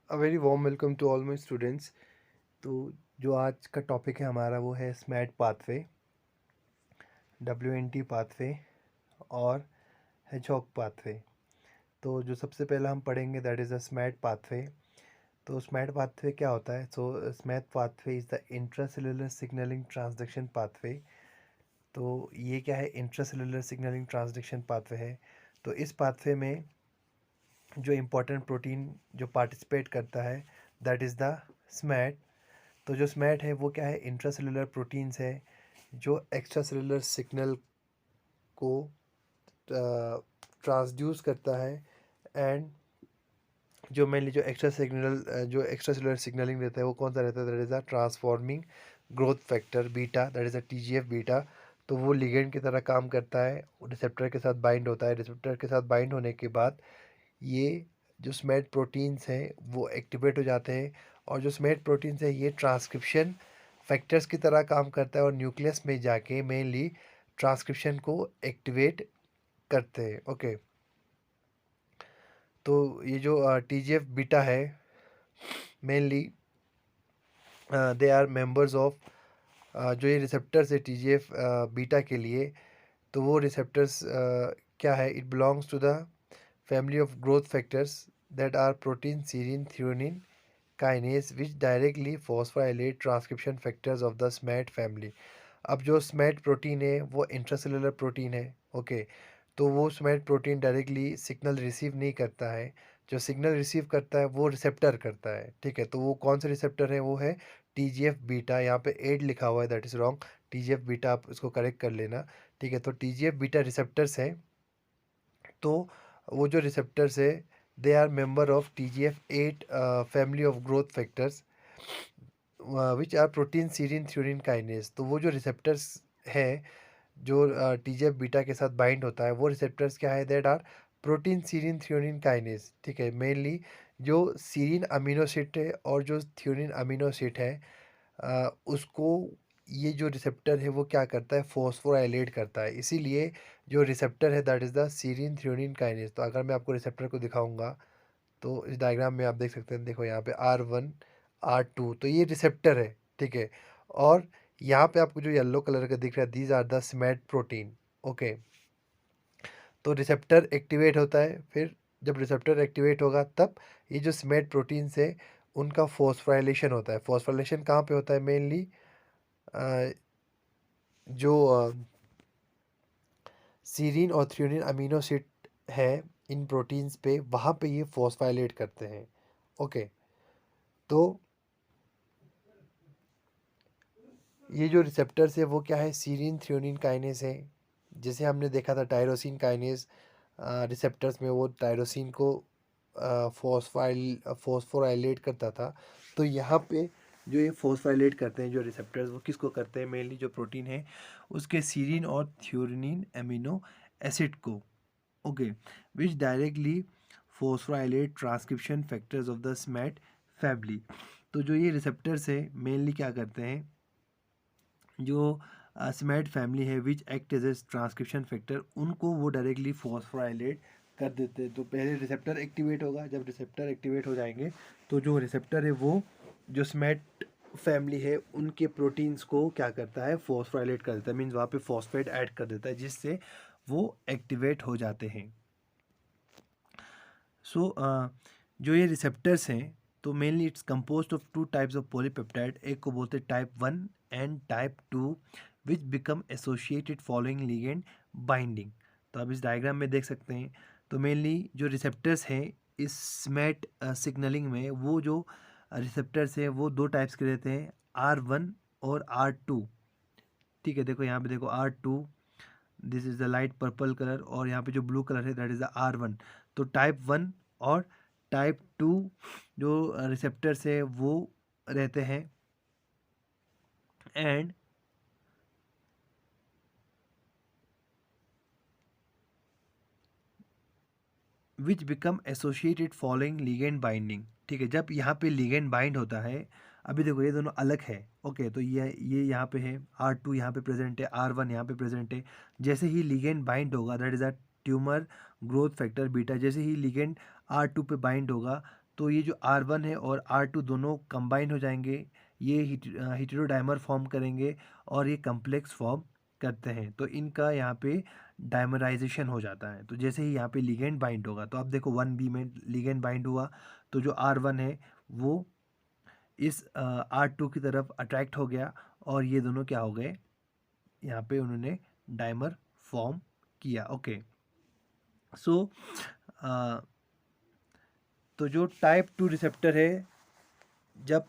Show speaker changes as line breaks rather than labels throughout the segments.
A very warm welcome to all my students. तो जो आज का टॉपिक है हमारा वो है स्मैट पाथवे, WNT पाथवे और हेजहॉग पाथवे। तो जो सबसे पहला हम पढ़ेंगे that is the SMAD pathway. तो स्मैट पाथवे क्या होता है? So SMAD pathway is the intracellular signalling transduction pathway. तो ये क्या है? इंट्रासेलुलर सिग्नलिंग ट्रांसडक्शन पाथवे है। तो इस पाथवे में जो इम्पोर्टेंट प्रोटीन जो पार्टिसिपेट करता है दैट इज़ द स्मैट। तो जो स्मैट है वो क्या है? इंट्रासेलुलर प्रोटीन्स है जो एक्स्ट्रा सेलुलर सिग्नल को ट्रांसड्यूस करता है। एंड जो मेनली जो एक्स्ट्रा सेलुलर सिग्नलिंग देता है वो कौन सा रहता है? That is the transforming growth factor beta, that is the TGF beta. तो वो लिगेंड की तरह काम करता है, रिसेप्टर के साथ बाइंड होता है। रिसेप्टर के साथ बाइंड होने के बाद ये जो स्मैट प्रोटीन्स हैं वो एक्टिवेट हो जाते हैं। और जो स्मैट प्रोटीन्स है ये ट्रांसक्रिप्शन फैक्टर्स की तरह काम करता है और न्यूक्लियस में जाके मेनली ट्रांसक्रिप्शन को एक्टिवेट करते हैं। ओके, तो ये जो TGF बीटा है mainly they are members of जो ये रिसेप्टर्स है TGF बीटा के लिए। तो वो रिसेप्टर्स क्या है? It belongs to the family of growth factors that are protein, serine, threonine kinase which directly phosphorylate transcription factors of the SMAD family. अब जो स्मैट प्रोटीन है वो इंट्रासेलुलर प्रोटीन है। ओके, तो वो स्मैट प्रोटीन डायरेक्टली सिग्नल रिसीव नहीं करता है। जो सिग्नल रिसीव करता है वो रिसेप्टर करता है। ठीक है, तो वो कौन से रिसेप्टर है? वो है TGF बीटा। यहाँ पे 8 लिखा हुआ है, that is wrong. TGF beta आप इसको करेक्ट कर लेना। ठीक है, तो TGF बीटा रिसेप्टर्स हैं। तो वो जो रिसेप्टर्स है they are member of TGF 8 family of growth factors which are protein, serine, threonine kinase. तो वो जो रिसेप्टर्स है जो TGF बीटा के साथ बाइंड होता है वो रिसेप्टर्स क्या है? That are protein, serine, threonine kinase. ठीक है, मेनली जो सीरीन अमीनो एसिड है और जो थ्रेओनिन अमीनो एसिड है उसको ये जो रिसेप्टर है वो क्या करता है? फॉस्फोराइलेट करता है। इसीलिए जो रिसेप्टर है that is the serine threonine kinase. तो अगर मैं आपको रिसेप्टर को दिखाऊंगा तो इस डायग्राम में आप देख सकते हैं, देखो यहाँ पे R1 R2, तो ये रिसेप्टर है। ठीक है, और यहाँ पे आपको जो येलो कलर का दिख रहा है these are the SMAD protein. Okay, तो रिसेप्टर एक्टिवेट होता है, फिर जब रिसेप्टर एक्टिवेट होगा तब ये जो स्मैट प्रोटीन्स है उनका फॉस्फोराइलेशन होता है। फॉस्फोराइलेशन कहाँ पे होता है? मेनली जो सीरीन और थ्रेओनिन अमीनो एसिड है इन प्रोटीन्स पे, वहाँ पे ये फॉस्फोराइलेट करते हैं। ओके, तो ये जो रिसेप्टर्स है वो क्या है? सीरीन थ्रेओनिन काइनेज है। जैसे हमने देखा था टायरोसिन काइनेज रिसेप्टर्स में, वो टायरोसिन को फॉस्फोराइलेट करता था। तो यहाँ पे जो ये फॉस्फोराइलेट करते हैं जो रिसेप्टर्स, वो किसको करते हैं? मेनली जो प्रोटीन है उसके सीरीन और थ्रेओनिन एमिनो एसिड को। Okay, which directly phosphorylate transcription factors of the SMAD family. तो जो ये रिसेप्टर्स है मेनली क्या करते हैं? जो स्मैट फैमिली है which act as a transcription factor, उनको वो डायरेक्टली फॉस्फोराइलेट कर देते हैं। तो पहले रिसेप्टर एक्टिवेट होगा, जब रिसेप्टर एक्टिवेट हो जाएंगे तो जो रिसेप्टर है वो जो स्मैट फैमिली है उनके प्रोटीन्स को क्या करता है? फॉस्फोराइलेट कर देता है, मीन्स वहाँ पे फॉस्फेट ऐड कर देता है जिससे वो एक्टिवेट हो जाते हैं। सो जो ये रिसेप्टर्स हैं तो mainly it's composed of two types of polypeptide. एक को बोलते हैं type 1 and type 2 which become associated following ligand binding. तो आप इस डायग्राम में देख सकते हैं। तो मेनली जो रिसेप्टर्स हैं इस स्मैट सिग्नलिंग में, वो जो रिसेप्टर्स हैं वो दो टाइप्स के रहते हैं, R1 और R2। ठीक है, देखो यहाँ पे देखो R2, this is the light purple colour, और यहाँ पे जो ब्लू कलर है दैट इज़ द R1। तो टाइप 1 और टाइप 2 जो रिसेप्टर्स है वो रहते हैं, and which become associated following ligand binding. ठीक है, जब यहाँ पे लिगेंड बाइंड होता है, अभी देखो ये दोनों अलग है। ओके, तो ये यहाँ पे है, R2 यहाँ पे प्रेजेंट है, R1 यहाँ पे प्रेजेंट है। जैसे ही लिगेंड बाइंड होगा that is a tumour growth factor beta, जैसे ही लिगेंड R2 पे बाइंड होगा तो ये जो R1 है और R2 दोनों कंबाइन हो जाएंगे, ये हेटेरोडाइमर फॉर्म करेंगे और ये कम्प्लेक्स फॉर्म करते हैं। तो इनका यहाँ पे डाइमराइजेशन हो जाता है। तो जैसे ही यहाँ पे लिगेंड बाइंड होगा, तो अब देखो 1B में लिगेंड बाइंड हुआ, तो जो R1 है वो इस R2 की तरफ अट्रैक्ट हो गया और ये दोनों क्या हो गए, यहाँ पे उन्होंने डाइमर फॉर्म किया। ओके, सो तो जो टाइप 2 रिसेप्टर है जब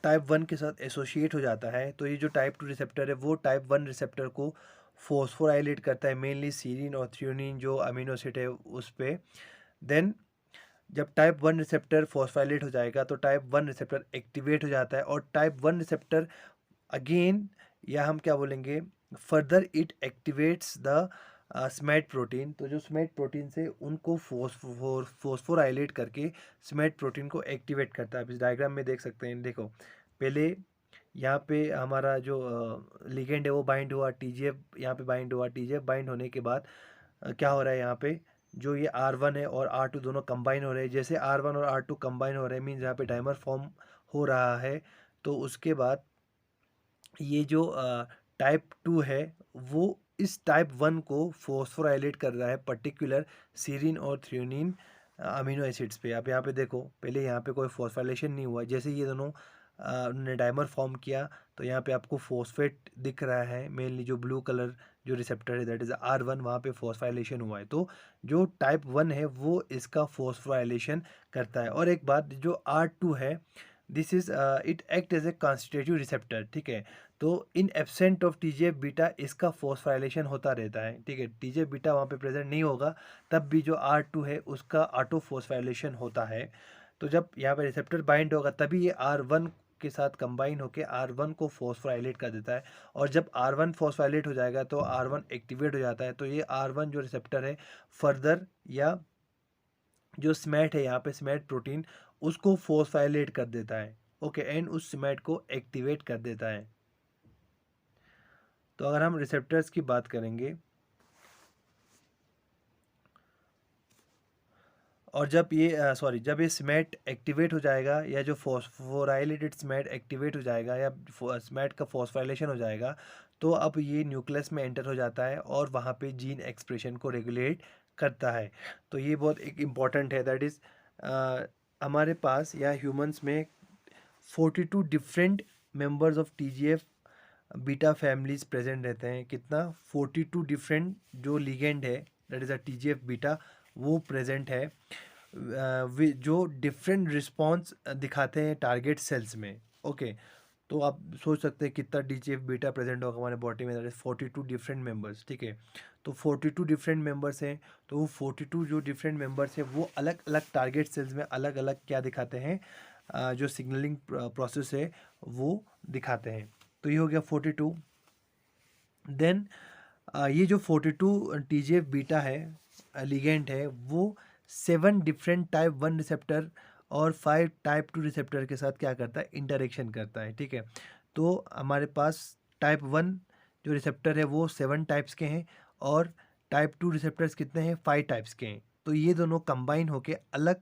टाइप 1 के साथ एसोसिएट हो जाता है, तो ये जो टाइप 2 रिसेप्टर है वो टाइप 1 रिसेप्टर को फोस्फोराइलेट करता है, मेनली सीरीन और थ्रियोनिन जो अमीनो एसिड है उस पे। देन जब टाइप 1 रिसेप्टर फॉस्फोराइलेट हो जाएगा तो टाइप 1 रिसेप्टर एक्टिवेट हो जाता है, और टाइप 1 रिसेप्टर अगेन, या हम क्या बोलेंगे, further it activates the SMAD protein. तो जो स्मैट प्रोटीन से उनको फोस्फोराइलेट करके स्मैट प्रोटीन को एक्टिवेट करता है। आप इस डायग्राम में देख सकते हैं, देखो पहले यहाँ पे हमारा जो लिगेंड है वो बाइंड हुआ, टीजीएफ यहाँ पे बाइंड हुआ, टीजीएफ बाइंड होने के बाद क्या हो रहा है, यहाँ पे जो ये R1 है और R2 दोनों कंबाइन हो रहे हैं। जैसे R1 और R2 कंबाइन हो रहे हैं मीन्स यहाँ पे डाइमर फॉर्म हो रहा है। तो उसके बाद ये जो टाइप 2 है वो इस टाइप 1 को फोस्फोराइलेट कर रहा है पर्टिकुलर सीरीन और थ्रियोनिन अमीनो एसिड्स पे। आप यहाँ पे देखो, पहले यहाँ पे कोई फॉस्फोराइलेशन नहीं हुआ, जैसे ये दोनों उन्होंने डाइमर फॉर्म किया तो यहाँ पे आपको फॉस्फेट दिख रहा है, मेनली जो ब्लू कलर जो रिसेप्टर है दैट इज़ R1, वहाँ पे फॉस्फोराइलेशन हुआ है। तो जो टाइप 1 है वो इसका फॉस्फोराइलेशन करता है। और एक बात, जो R2 है this is it act as a constitutive receptor, ठीक है। तो in absent of TGF beta इसका फॉस्फोराइलेशन होता रहता है, ठीक है। टीजीएफ बीटा वहाँ पे प्रेजेंट नहीं होगा तब भी जो R2 है उसका ऑटो फॉस्फोराइलेशन होता है। तो जब यहाँ पे रिसेप्टर बाइंड होगा तभी ये R1 के साथ कंबाइन होकर R1 को फॉस्फोराइलेट कर देता है, और जब R1 फॉस्फोराइलेट हो जाएगा तो R1 एक्टिवेट हो जाता है। तो ये R1 जो रिसेप्टर है फर्दर, या जो स्मैट है यहाँ पे स्मैट प्रोटीन, उसको फोस्फोराइलेट कर देता है, ओके, एंड उस स्मैट को एक्टिवेट कर देता है। तो अगर हम रिसेप्टर्स की बात करेंगे, और जब ये जब ये स्मैट एक्टिवेट हो जाएगा, या जो फॉस्फोराइलेटेड स्मैट एक्टिवेट हो जाएगा, या स्मैट का फॉस्फोराइलेशन हो जाएगा, तो अब ये न्यूक्लियस में एंटर हो जाता है और वहाँ पे जीन एक्सप्रेशन को रेगुलेट करता है। तो ये बहुत एक इम्पॉर्टेंट है, दैट इज़ हमारे पास या ह्यूमंस में 42 different members of TGF beta families present रहते हैं। कितना? 42 डिफरेंट जो लिगेंड है that is a TGF beta वो प्रेजेंट है, जो डिफरेंट रिस्पॉन्स दिखाते हैं टारगेट सेल्स में, ओके। तो आप सोच सकते हैं कितना टीजीएफ बीटा प्रेजेंट होगा हमारे बॉडी में, दैट इज़ 42 डिफरेंट मेंबर्स, ठीक है। तो 42 डिफरेंट मेंबर्स हैं, तो वो 42 जो डिफरेंट मेंबर्स हैं वो अलग अलग टारगेट सेल्स में अलग अलग क्या दिखाते हैं, जो सिग्नलिंग प्रोसेस है वो दिखाते हैं। तो ये हो गया 42। देन ये जो 42 टीजीएफ बीटा है लिगेंड है वो 7 डिफरेंट टाइप 1 रिसेप्टर और 5 टाइप 2 रिसेप्टर के साथ क्या करता है, इंटरेक्शन करता है, ठीक है। तो हमारे पास टाइप 1 जो रिसेप्टर है वो 7 टाइप्स के हैं, और टाइप 2 रिसेप्टर्स कितने हैं, 5 टाइप्स के हैं। तो ये दोनों कंबाइन होके अलग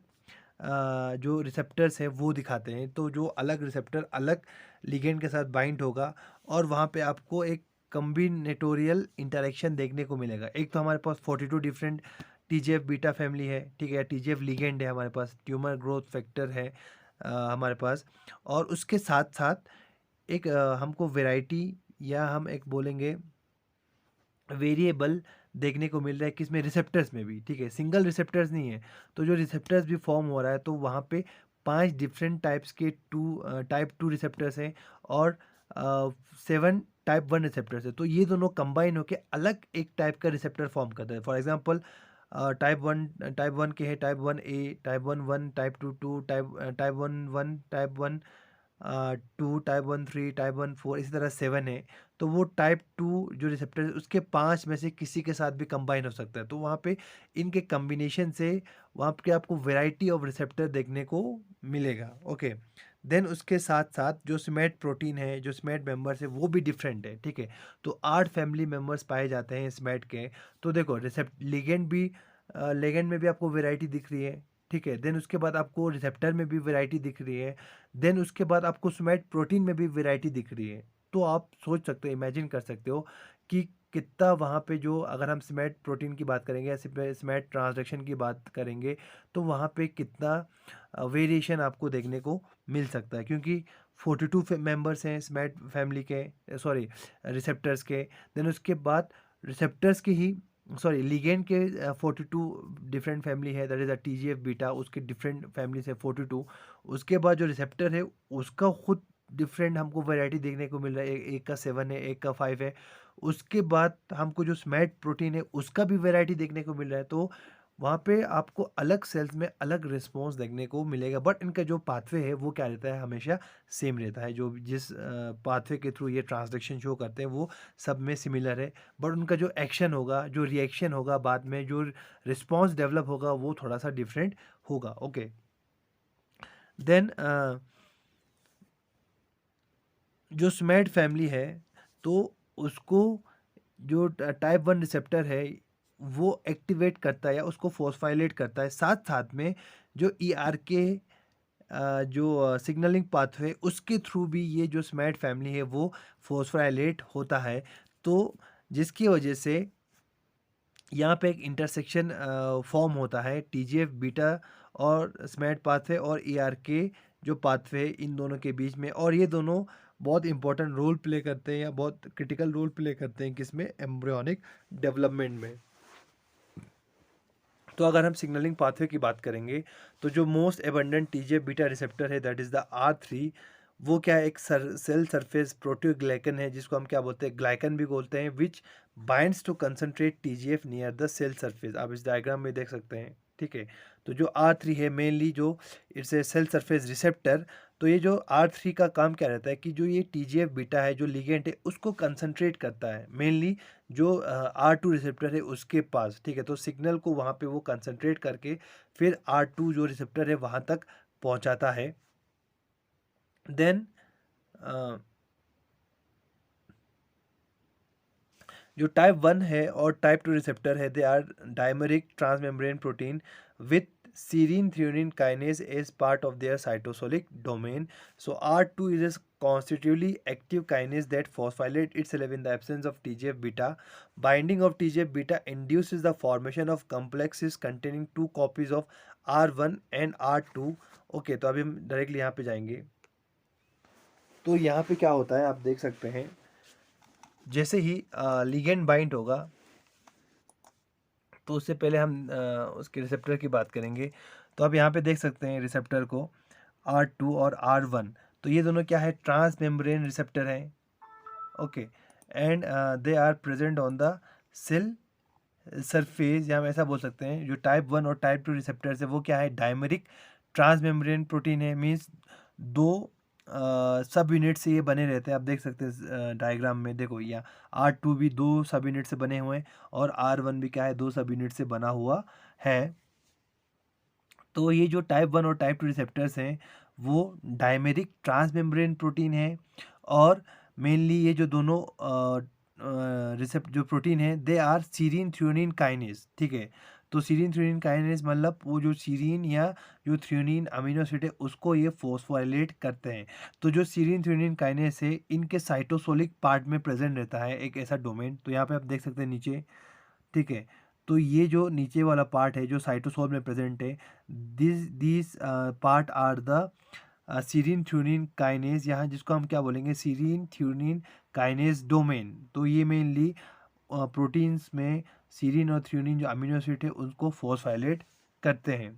जो रिसेप्टर्स हैं वो दिखाते हैं। तो जो अलग रिसेप्टर अलग लिगेंड के साथ बाइंड होगा, और वहाँ पे आपको एक कम्बिनेटोरियल इंटरेक्शन देखने को मिलेगा। एक तो हमारे पास 42 डिफरेंट टीजीएफ बीटा फैमिली है, ठीक है, टीजीएफ लिगेंड है हमारे पास, ट्यूमर ग्रोथ फैक्टर है हमारे पास, और उसके साथ साथ एक हमको वैरायटी, या हम एक बोलेंगे वेरिएबल देखने को मिल रहा है किसमें, रिसेप्टर्स में भी, ठीक है, सिंगल रिसेप्टर्स नहीं है। तो जो रिसेप्टर्स भी फॉर्म हो रहा है तो वहाँ पे 5 डिफरेंट टाइप्स के टाइप 2 रिसेप्टर्स हैं, और 7 टाइप 1 रिसेप्टर्स है। तो ये दोनों कंबाइन होकर अलग एक टाइप का रिसेप्टर फॉर्म करते हैं। फॉर एग्जांपल टाइप 1 के है type 1A, type 1 type 2 type 1 type 1 2, type 1 3, type 1 4, इसी तरह 7 है। तो वो टाइप 2 जो रिसेप्टर है उसके 5 में से किसी के साथ भी कंबाइन हो सकता है। तो वहाँ पे इनके कम्बिनेशन से वहाँ पे आपको वैरायटी ऑफ रिसेप्टर देखने को मिलेगा, ओके। देन उसके साथ साथ जो स्मैट प्रोटीन है, जो स्मैट मेंबर्स है वो भी डिफरेंट है, ठीक है। तो 8 फैमिली मेंबर्स पाए जाते हैं स्मैट के। तो देखो लिगेंड में भी आपको वेराइटी दिख रही है, ठीक है। देन उसके बाद आपको रिसेप्टर में भी वैरायटी दिख रही है। देन उसके बाद आपको सोमैट प्रोटीन में भी वैरायटी दिख रही है। तो आप सोच सकते हो, इमेजिन कर सकते हो कि कितना वहाँ पे, जो अगर हम सोमैट प्रोटीन की बात करेंगे या सोमैट ट्रांसडक्शन की बात करेंगे, तो वहाँ पे कितना वेरिएशन आपको देखने को मिल सकता है, क्योंकि 42 मेंबर्स हैं सोमैट फैमिली के, सॉरी रिसेप्टर्स के। देन उसके बाद रिसेप्टर्स के ही, सॉरी लिगेंड के 42 डिफरेंट फैमिली है, that is a TGF beta, उसके डिफरेंट फैमिलीज है 42। उसके बाद जो रिसेप्टर है उसका खुद डिफरेंट हमको वैरायटी देखने को मिल रहा है, एक का 7 है, एक का 5 है। उसके बाद हमको जो स्मैट प्रोटीन है उसका भी वैरायटी देखने को मिल रहा है। तो वहाँ पे आपको अलग सेल्स में अलग रिस्पॉन्स देखने को मिलेगा, बट इनका जो पाथवे है वो क्या रहता है, हमेशा सेम रहता है। जो जिस पाथवे के थ्रू ये ट्रांसडक्शन शो करते हैं वो सब में सिमिलर है, बट उनका जो एक्शन होगा, जो रिएक्शन होगा, बाद में जो रिस्पॉन्स डेवलप होगा वो थोड़ा सा डिफरेंट होगा। ओके। देन जो स्मैट फैमिली है, तो उसको जो टाइप 1 रिसेप्टर है वो एक्टिवेट करता है या उसको फोस्फाइलेट करता है, साथ साथ में जो ERK जो सिग्नलिंग पाथवे उसके थ्रू भी ये जो स्मैट फैमिली है वो फोस्फाइलेट होता है। तो जिसकी वजह से यहाँ पे एक इंटरसेक्शन फॉर्म होता है TGF बीटा और स्मैट पाथवे और ERK जो पाथवे इन दोनों के बीच में, और ये दोनों बहुत इंपॉर्टेंट रोल प्ले करते हैं या बहुत क्रिटिकल रोल प्ले करते हैं किसमें, एम्ब्रियोनिक डेवलपमेंट में। तो अगर हम सिग्नलिंग पाथवे की बात करेंगे, तो जो most abundant TGF beta receptor है दैट इज़ द R3, वो क्या है, एक सेल सरफेस प्रोटीओग्लाइकन है, जिसको हम क्या बोलते हैं, ग्लाइकन भी बोलते हैं, which binds to concentrate TGF near the cell surface. आप इस डायग्राम में देख सकते हैं, ठीक है। तो जो R3 है मेनली जो it's a cell surface receptor. तो ये जो R3 का काम क्या रहता है कि जो ये TGF बीटा है जो लिगेंड है उसको कंसंट्रेट करता है मेनली जो R2 रिसेप्टर है उसके पास, ठीक है। तो सिग्नल को वहाँ पे वो कंसंट्रेट करके फिर R2 जो रिसेप्टर है वहाँ तक पहुँचाता है। देन जो टाइप 1 है और टाइप 2 रिसेप्टर है, they are dimeric transmembrane protein with serine threonine kinase as part of their cytosolic domain. So R2 is a constitutively active kinase that phosphorylates itself in the absence of TGF beta. Binding of TGF beta induces the formation of complexes containing two copies of R1 and R2. Okay, तो अभी हम directly यहाँ पे जाएंगे। तो यहाँ पे क्या होता है आप देख सकते हैं, जैसे ही लिगेंड बाइंड होगा तो उससे पहले हम उसके रिसेप्टर की बात करेंगे। तो आप यहाँ पे देख सकते हैं रिसेप्टर को R2 और R1, तो ये दोनों क्या है, ट्रांस मेम्ब्रेन रिसेप्टर हैं। Okay, and they are present on the cell surface, या हम ऐसा बोल सकते हैं जो टाइप 1 और टाइप 2 रिसेप्टर्स है वो क्या है, डायमेरिक ट्रांस मेम्ब्रेन प्रोटीन है। मीन्स दो सब यूनिट से ये बने रहते हैं। आप देख सकते हैं डायग्राम में, देखो यहाँ R2 भी दो सब यूनिट से बने हुए हैं और R1 भी क्या है, दो सब यूनिट से बना हुआ है। तो ये जो टाइप 1 और टाइप 2 रिसेप्टर्स हैं वो डायमेरिक ट्रांसमेम्ब्रेन प्रोटीन है, और मेनली ये जो दोनों रिसेप्ट जो प्रोटीन है they are serine threonine kinase, ठीक है। तो सीरीन थ्रियोनिन काइनेज मतलब वो जो सीरीन या जो थ्रियोनिन अमीनो एसिड है उसको ये फोस्फोराइलेट करते हैं। तो जो सीरीन थ्रियोनिन काइनेज है इनके साइटोसोलिक पार्ट में प्रेजेंट रहता है एक ऐसा डोमेन। तो यहाँ पे आप देख सकते हैं नीचे, ठीक है। तो ये जो नीचे वाला पार्ट है जो साइटोसोल में प्रेजेंट है, this part are the serine threonine kinase, यहाँ जिसको हम क्या बोलेंगे, सीरीन थ्रियोनिन काइनेज डोमेन। तो ये मेनली प्रोटीन्स में सीरीन और थ्रियोनिन जो अमीनो एसिड है उनको फोस्फोराइलेट करते हैं।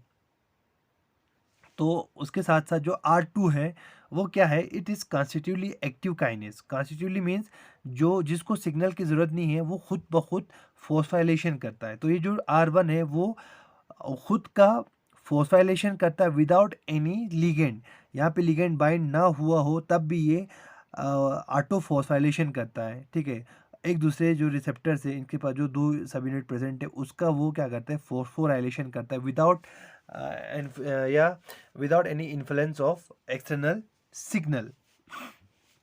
तो उसके साथ साथ जो R2 है वो क्या है, it is constitutively active kinase. Constitutively means जो जिसको सिग्नल की ज़रूरत नहीं है वो खुद ब खुद फोस्फाइलेशन करता है। तो ये जो R1 है वो खुद का फोस्फाइलेशन करता है विदाउट एनी लिगेंड। यहाँ पे लिगेंड बाइंड ना हुआ हो तब भी ये ऑटो फोस्फाइलेशन करता है, ठीक है। एक दूसरे जो रिसेप्टर्स है इनके पास जो दो सब यूनिट प्रेजेंट है उसका वो क्या करता है, फोस्फोराइलेशन करता है विदाउट या without any influence of external signal.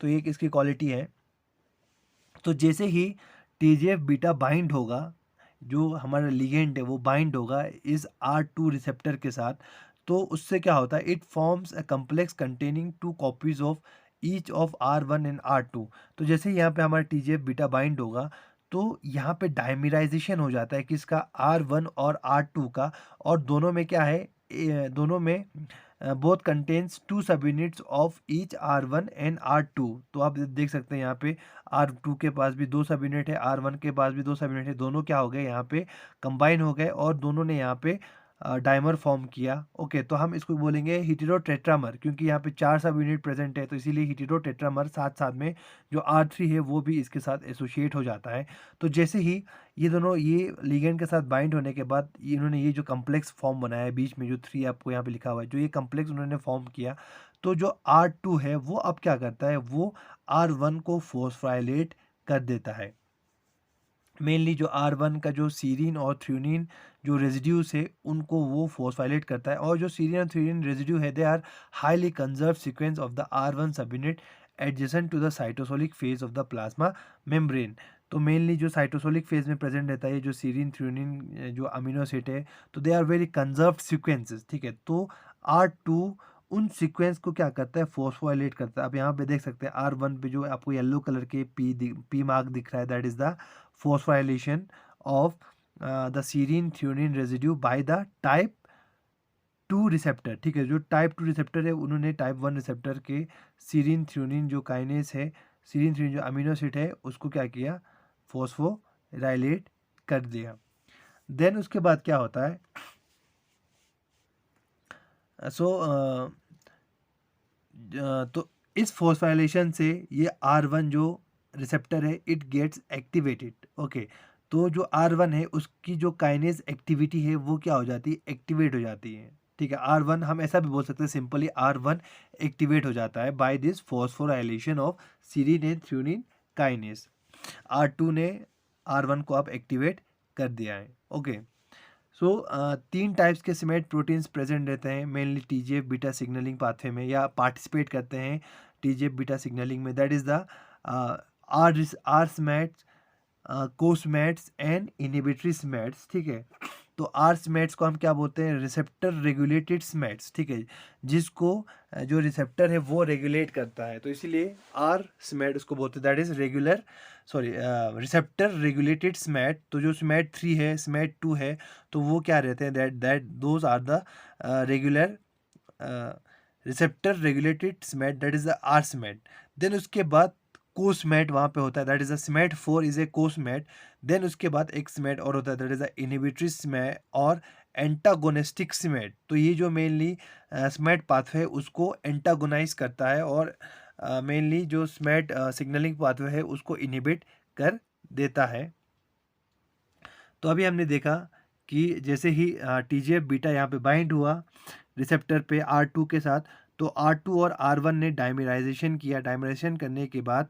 तो ये इसकी क्वालिटी है। तो जैसे ही TGF बीटा बाइंड होगा जो हमारा लिगेंड है वो बाइंड होगा इस R2 रिसेप्टर के साथ, तो उससे क्या होता है, it forms a complex containing 2 copies of each of R1 and R2। तो जैसे ही यहाँ पे हमारा TGF बीटा बाइंड होगा, तो यहाँ पे डायमीराइजेशन हो जाता है किसका, R1 और R2 का, और दोनों में क्या है, दोनों में बोथ कंटेन्स 2 सब units of each R1 and R2। तो आप देख सकते हैं यहाँ पे R2 के पास भी 2 सब यूनिट है, R1 के पास भी 2 सब यूनिट है, दोनों क्या हो गए यहाँ पे कंबाइन हो गए और दोनों ने यहाँ पे डाइमर फॉर्म किया। ओके, तो हम इसको बोलेंगे हेटेरोटेट्रामर, क्योंकि यहाँ पे 4 सब यूनिट प्रेजेंट है, तो इसीलिए हेटेरोटेट्रामर। साथ साथ में जो R3 है वो भी इसके साथ एसोसिएट हो जाता है। तो जैसे ही ये दोनों ये लिगेंड के साथ बाइंड होने के बाद इन्होंने ये जो कम्प्लेक्स फॉर्म बनाया है, बीच में जो 3 आपको यहाँ पे लिखा हुआ है, जो ये कम्प्लेक्स उन्होंने फॉर्म किया, तो जो R2 है वो अब क्या करता है, वो R1 को फोस्फोराइलेट कर देता है। मेनली जो R1 का जो सीरीन और थ्रेओनीन जो रेजिड्यूज है उनको वो फोस्फोराइलेट करता है, और जो सीरीन और थ्रेओनीन रेजिड्यू है they are highly conserve sequence of the R1 subunit adjacent to the cytosolic face of the plasma membrane. तो मेनली जो साइटोसोलिक फेज में प्रेजेंट रहता है जो सीरीन थ्रेओनीन जो अमीनो एसिड है, तो they are very conserved sequences, ठीक है। तो R2 उन सीक्वेंस को क्या करता है, फोस्फोराइलेट करता है। अब यहाँ पे देख सकते हैं R1 पे जो आपको येलो कलर के पी मार्क दिख रहा है, that is the phosphorylation of the serine threonine residue by the type 2 receptor, ठीक है। जो टाइप 2 रिसेप्टर है उन्होंने टाइप 1 रिसेप्टर के सीरीन थ्रेओनीन जो काइनेस है, सीरीन थ्रेओनीन जो अमीनो एसिड है उसको क्या किया, फोस्फोराइलेट कर दिया। देन उसके बाद क्या होता है, तो इस फोस्फोराइलेशन से ये R1 जो रिसेप्टर है इट गेट्स एक्टिवेटेड। ओके, तो जो R1 है उसकी जो काइनेज एक्टिविटी है वो क्या हो जाती है, एक्टिवेट हो जाती है, ठीक है। R1 हम ऐसा भी बोल सकते हैं सिंपली, R1 एक्टिवेट हो जाता है by this phosphorylation of serine and threonine kinase. R2 ने R1 को अब एक्टिवेट कर दिया है। ओके, सो 3 टाइप्स के सीमेट प्रोटीन्स प्रेजेंट रहते हैं mainly TGF beta signalling pathway में, या पार्टिसिपेट करते हैं TGF बीटा सिग्नलिंग में, that is the R SMADs, co-SMADs and inhibitory SMADs, ठीक है। तो आर स्मैट्स को हम क्या बोलते हैं, रिसेप्टर रेगुलेटेड स्मैट्स, ठीक है, जिसको जो रिसेप्टर है वो रेगुलेट करता है, तो इसीलिए आर स्मैट उसको बोलते हैं, that is regular, sorry, receptor regulated SMAD. तो जो स्मैट 3 है, स्मैट 2 है, तो वो क्या रहते हैं, that those are the regular receptor regulated SMAD, that is the R SMAD. Then उसके बाद कोस्मैट वहाँ पे होता है, that is the SMAD 4 is a co-SMAD. Then उसके बाद एक स्मैट और होता है, that is the inhibitory SMAD और एंटागोनिस्टिक स्मैट। तो ये जो मेनली स्मैट पाथवे है उसको एंटागोनाइज करता है, और मेनली जो स्मैट सिग्नलिंग पाथवे है उसको इनहिबिट कर देता है। तो अभी हमने देखा कि जैसे ही TGF बीटा यहाँ पे बाइंड हुआ रिसेप्टर पे R2 के साथ, तो R2 और R1 ने डायमीराइजेशन किया। डायमीराइजेशन करने के बाद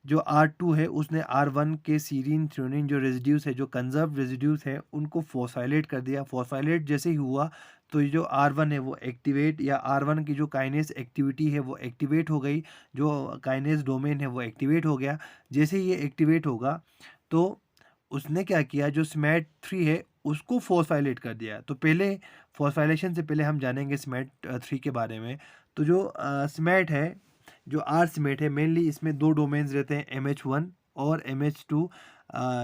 जो R2 है उसने R1 के सीरीन थ्रेओनीन जो रेजिड्यूज है, जो कंजर्व रेजिड्यूज है, उनको फोस्फोराइलेट कर दिया। फोस्फोराइलेट जैसे ही हुआ तो ये जो R1 है वो एक्टिवेट, या R1 की जो काइनेस एक्टिविटी है वो एक्टिवेट हो गई, जो काइनेस डोमेन है वो एक्टिवेट हो गया। जैसे ही ये एक्टिवेट होगा तो उसने क्या किया, जो स्मैट 3 है उसको फोस्फोराइलेट कर दिया। तो पहले फोस्फोराइलेशन से पहले हम जानेंगे स्मैट 3 के बारे में। तो जो स्मैट है, जो आर स्मैट है, मेनली इसमें 2 डोमेन्स रहते हैं, MH1 और MH2,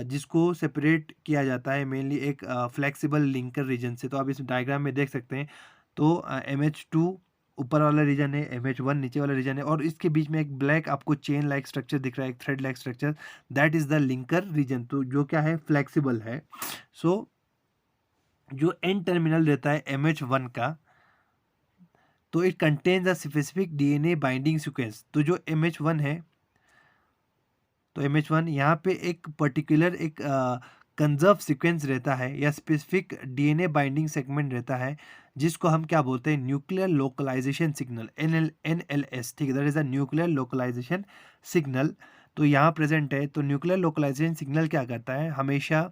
जिसको सेपरेट किया जाता है मेनली एक फ्लेक्सिबल लिंकर रीजन से। तो आप इस डायग्राम में देख सकते हैं, तो MH2 ऊपर वाला रीजन है, MH1 नीचे वाला रीजन है, और इसके बीच में एक ब्लैक आपको चेन लाइक स्ट्रक्चर दिख रहा है, एक thread like structure, that is the linker region, तो जो क्या है, फ्लेक्सिबल है। सो जो एन टर्मिनल रहता है MH1 का, तो it contains a specific DNA binding sequence. तो जो MH1 है, तो MH1 यहाँ पे एक पर्टिकुलर एक कंजर्व सीक्वेंस रहता है, या स्पेसिफिक DNA बाइंडिंग सेगमेंट रहता है, जिसको हम क्या बोलते हैं, न्यूक्लियर लोकलाइजेशन सिग्नल, NLS, ठीक है, that is the nuclear localization signal. तो यहाँ प्रेजेंट है। तो न्यूक्लियर लोकलाइजेशन सिग्नल क्या करता है, हमेशा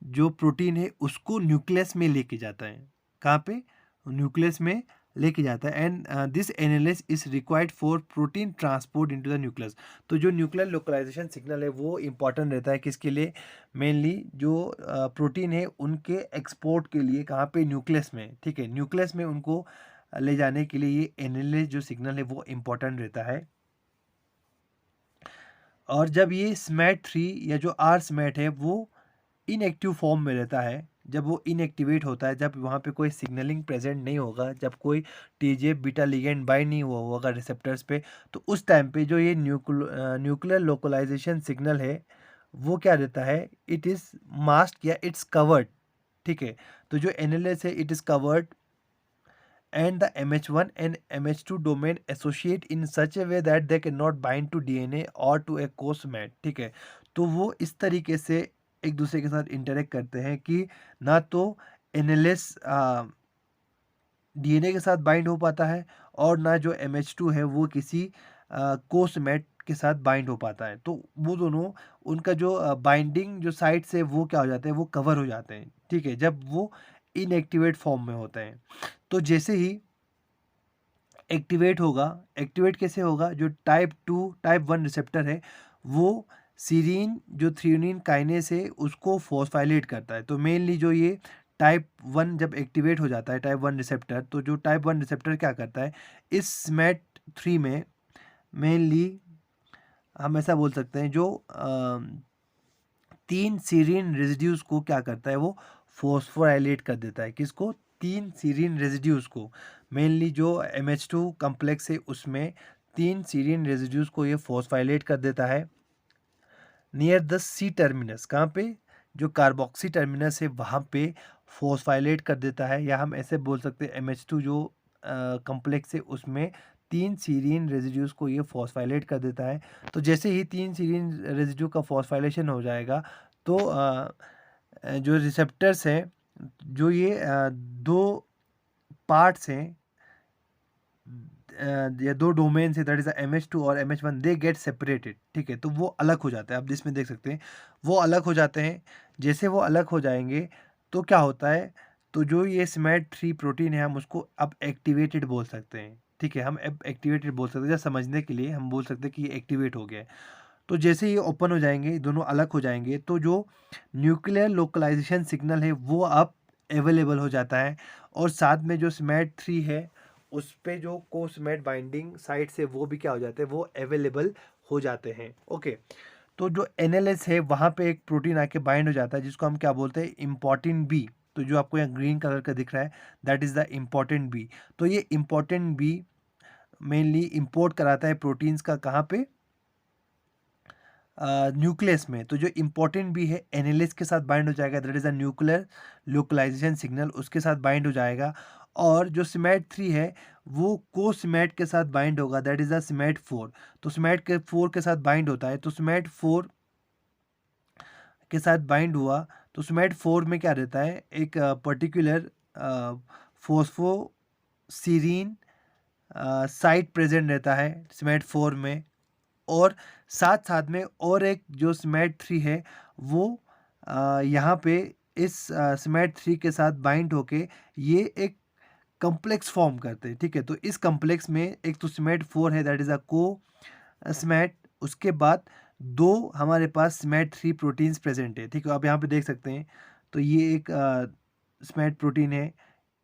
जो प्रोटीन है उसको न्यूक्लियस में लेके जाता है। कहाँ पे, न्यूक्लियस में लेके जाता है and this NLS is required for protein transport into the nucleus. तो जो न्यूक्लियर लोकलाइजेशन सिग्नल है वो इम्पॉर्टेंट रहता है किसके लिए, मेनली जो प्रोटीन है उनके एक्सपोर्ट के लिए, कहाँ पे, न्यूक्लियस में, ठीक है, न्यूक्लियस में उनको ले जाने के लिए ये एनालिस जो सिग्नल है वो इम्पॉर्टेंट रहता है। और जब ये SMAD3 या जो R-SMAD है वो इनएक्टिव फॉर्म में रहता है, जब वो इनएक्टिवेट होता है, जब वहाँ पे कोई सिग्नलिंग प्रेजेंट नहीं होगा, जब कोई TGF बीटा लिगेंड बाइंड नहीं हुआ होगा रिसेप्टर्स पे, तो उस टाइम पे जो ये न्यूक्लियर लोकलाइजेशन सिग्नल है वो क्या रहता है, इट इज़ मास्क या इट्स कवर्ड, ठीक है। तो जो एनालिस है it is covered and the MH1 and MH2 domain associate in such a way that they cannot bind to DNA or to a cosmet, ठीक है। तो वो इस तरीके से एक दूसरे के साथ इंटरेक्ट करते हैं कि ना तो एनालिस DNA के साथ बाइंड हो पाता है और ना जो MH2 है वो किसी कोसमेट के साथ बाइंड हो पाता है। तो वो दोनों, उनका जो बाइंडिंग जो साइट्स है वो क्या हो जाते हैं, वो कवर हो जाते हैं, ठीक है, जब वो इनएक्टिवेट फॉर्म में होते हैं। तो जैसे ही एक्टिवेट होगा, एक्टिवेट कैसे होगा, जो टाइप 1 रिसेप्टर है वो सीरीन जो थ्रीयोनिन काइनेस है उसको फॉस्फाइलेट करता है। तो मेनली जो ये टाइप 1 जब एक्टिवेट हो जाता है टाइप 1 रिसेप्टर, तो जो टाइप 1 रिसेप्टर क्या करता है, इस SMAD3 में मेनली हम ऐसा बोल सकते हैं, जो 3 सीरीन रेजिड्यूज को क्या करता है, वो फॉस्फोराइलेट कर देता है। किसको, 3 सीरीन रेजिड्यूज को, मेनली जो MH2 कम्प्लेक्स है उसमें 3 सीरीन रेजिड्यूज को ये फॉस्फाइलेट कर देता है नियर द C टर्मिनस। कहाँ पे, जो कार्बोक्सी टर्मिनस है वहाँ पे फॉस्फाइलेट कर देता है, या हम ऐसे बोल सकते हैं MH2 जो कम्प्लेक्स है उसमें 3 सीरीन रेजिड्यूज को ये फॉस्फाइलेट कर देता है। तो जैसे ही 3 सीरीन रेजिड्यू का फॉस्फाइलेशन हो जाएगा तो जो रिसेप्टर्स हैं, जो ये 2 पार्ट्स हैं या 2 डोमेन्स है, दैट इज MH2 और MH1, दे गेट सेपरेटेड, ठीक है। तो वो अलग हो जाते हैं, आप जिसमें देख सकते हैं वो अलग हो जाते हैं। जैसे वो अलग हो जाएंगे तो क्या होता है, तो जो ये SMAD3 प्रोटीन है हम उसको अब एक्टिवेटेड बोल सकते हैं, ठीक है, हम अब एक्टिवेटेड बोल सकते हैं, जैसे समझने के लिए हम बोल सकते हैं कि ये एक्टिवेट हो गया है। तो जैसे ये ओपन हो जाएंगे, दोनों अलग हो जाएंगे, तो जो न्यूक्लियर लोकलाइजेशन सिग्नल है वो अब अवेलेबल हो जाता है, और साथ में जो SMAD3 है उस पे जो कोसमेट बाइंडिंग साइट से वो भी क्या हो जाते हैं, वो अवेलेबल हो जाते हैं। ओके, तो जो NLS है वहाँ पे एक प्रोटीन आके बाइंड हो जाता है जिसको हम क्या बोलते हैं, इम्पॉर्टेंट बी। तो जो आपको यहाँ ग्रीन कलर का दिख रहा है that is the importin B. तो ये इम्पॉर्टेंट बी मेनली इम्पोर्ट कराता है प्रोटीन्स का, कहाँ पे, न्यूक्लियस में। तो जो इम्पोर्टेंट भी है एनालिस के साथ बाइंड हो जाएगा, that is a nuclear localization signal, उसके साथ बाइंड हो जाएगा। और जो SMAD3 है वो SMAD के साथ बाइंड होगा, दैट इज अ SMAD4। तो SMAD4 के साथ बाइंड होता है, तो SMAD4 के साथ बाइंड हुआ तो SMAD4 में क्या रहता है, एक पर्टिकुलर फोस्फोसीरीन साइट प्रेजेंट रहता है SMAD4 में। और साथ साथ में और एक जो SMAD3 है वो यहाँ पे इस SMAD3 के साथ बाइंड होके ये एक कम्प्लेक्स फॉर्म करते हैं, ठीक है। तो इस कम्प्लेक्स में एक तो SMAD4 है, दैट इज़ अ को SMAD, उसके बाद 2 हमारे पास SMAD3 प्रोटीन्स प्रेजेंट है, ठीक है। आप यहाँ पे देख सकते हैं, तो ये एक SMAD प्रोटीन है,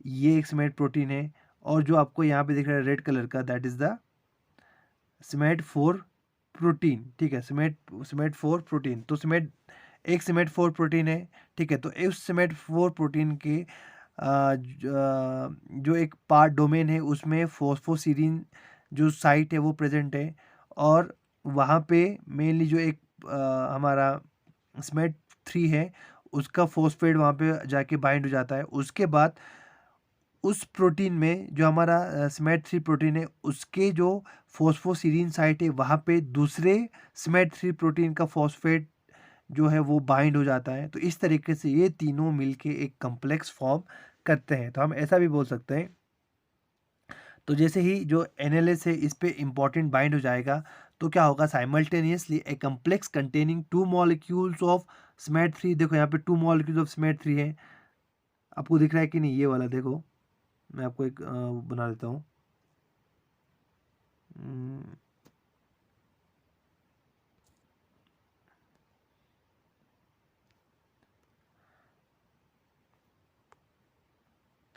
ये एक SMAD प्रोटीन है, और जो आपको यहाँ पे दिख रहा है रेड कलर का that is the SMAD4 protein, ठीक है, SMAD4 प्रोटीन। तो एक SMAD4 प्रोटीन है, ठीक है। तो इस SMAD4 प्रोटीन के जो एक पार्ट डोमेन है उसमें फॉस्फोसीरीन जो साइट है वो प्रेजेंट है, और वहाँ पे मेनली जो एक हमारा SMAD3 है उसका फॉस्फेट वहाँ पे जाके बाइंड हो जाता है। उसके बाद उस प्रोटीन में जो हमारा SMAD3 प्रोटीन है उसके जो फॉस्फोसीरीन साइट है वहाँ पे दूसरे SMAD3 प्रोटीन का फॉस्फेट जो है वो बाइंड हो जाता है। तो इस तरीके से ये तीनों मिलके एक कम्प्लेक्स फॉर्म करते हैं। तो हम ऐसा भी बोल सकते हैं, तो जैसे ही जो NLS है इस पे इम्पॉर्टेंट बाइंड हो जाएगा तो क्या होगा, simultaneously A complex containing 2 molecules of SMAD3, देखो यहाँ पे 2 मॉलिक्यूल्स ऑफ SMAD3 है, आपको दिख रहा है कि नहीं, ये वाला देखो, मैं आपको एक बना देता हूँ।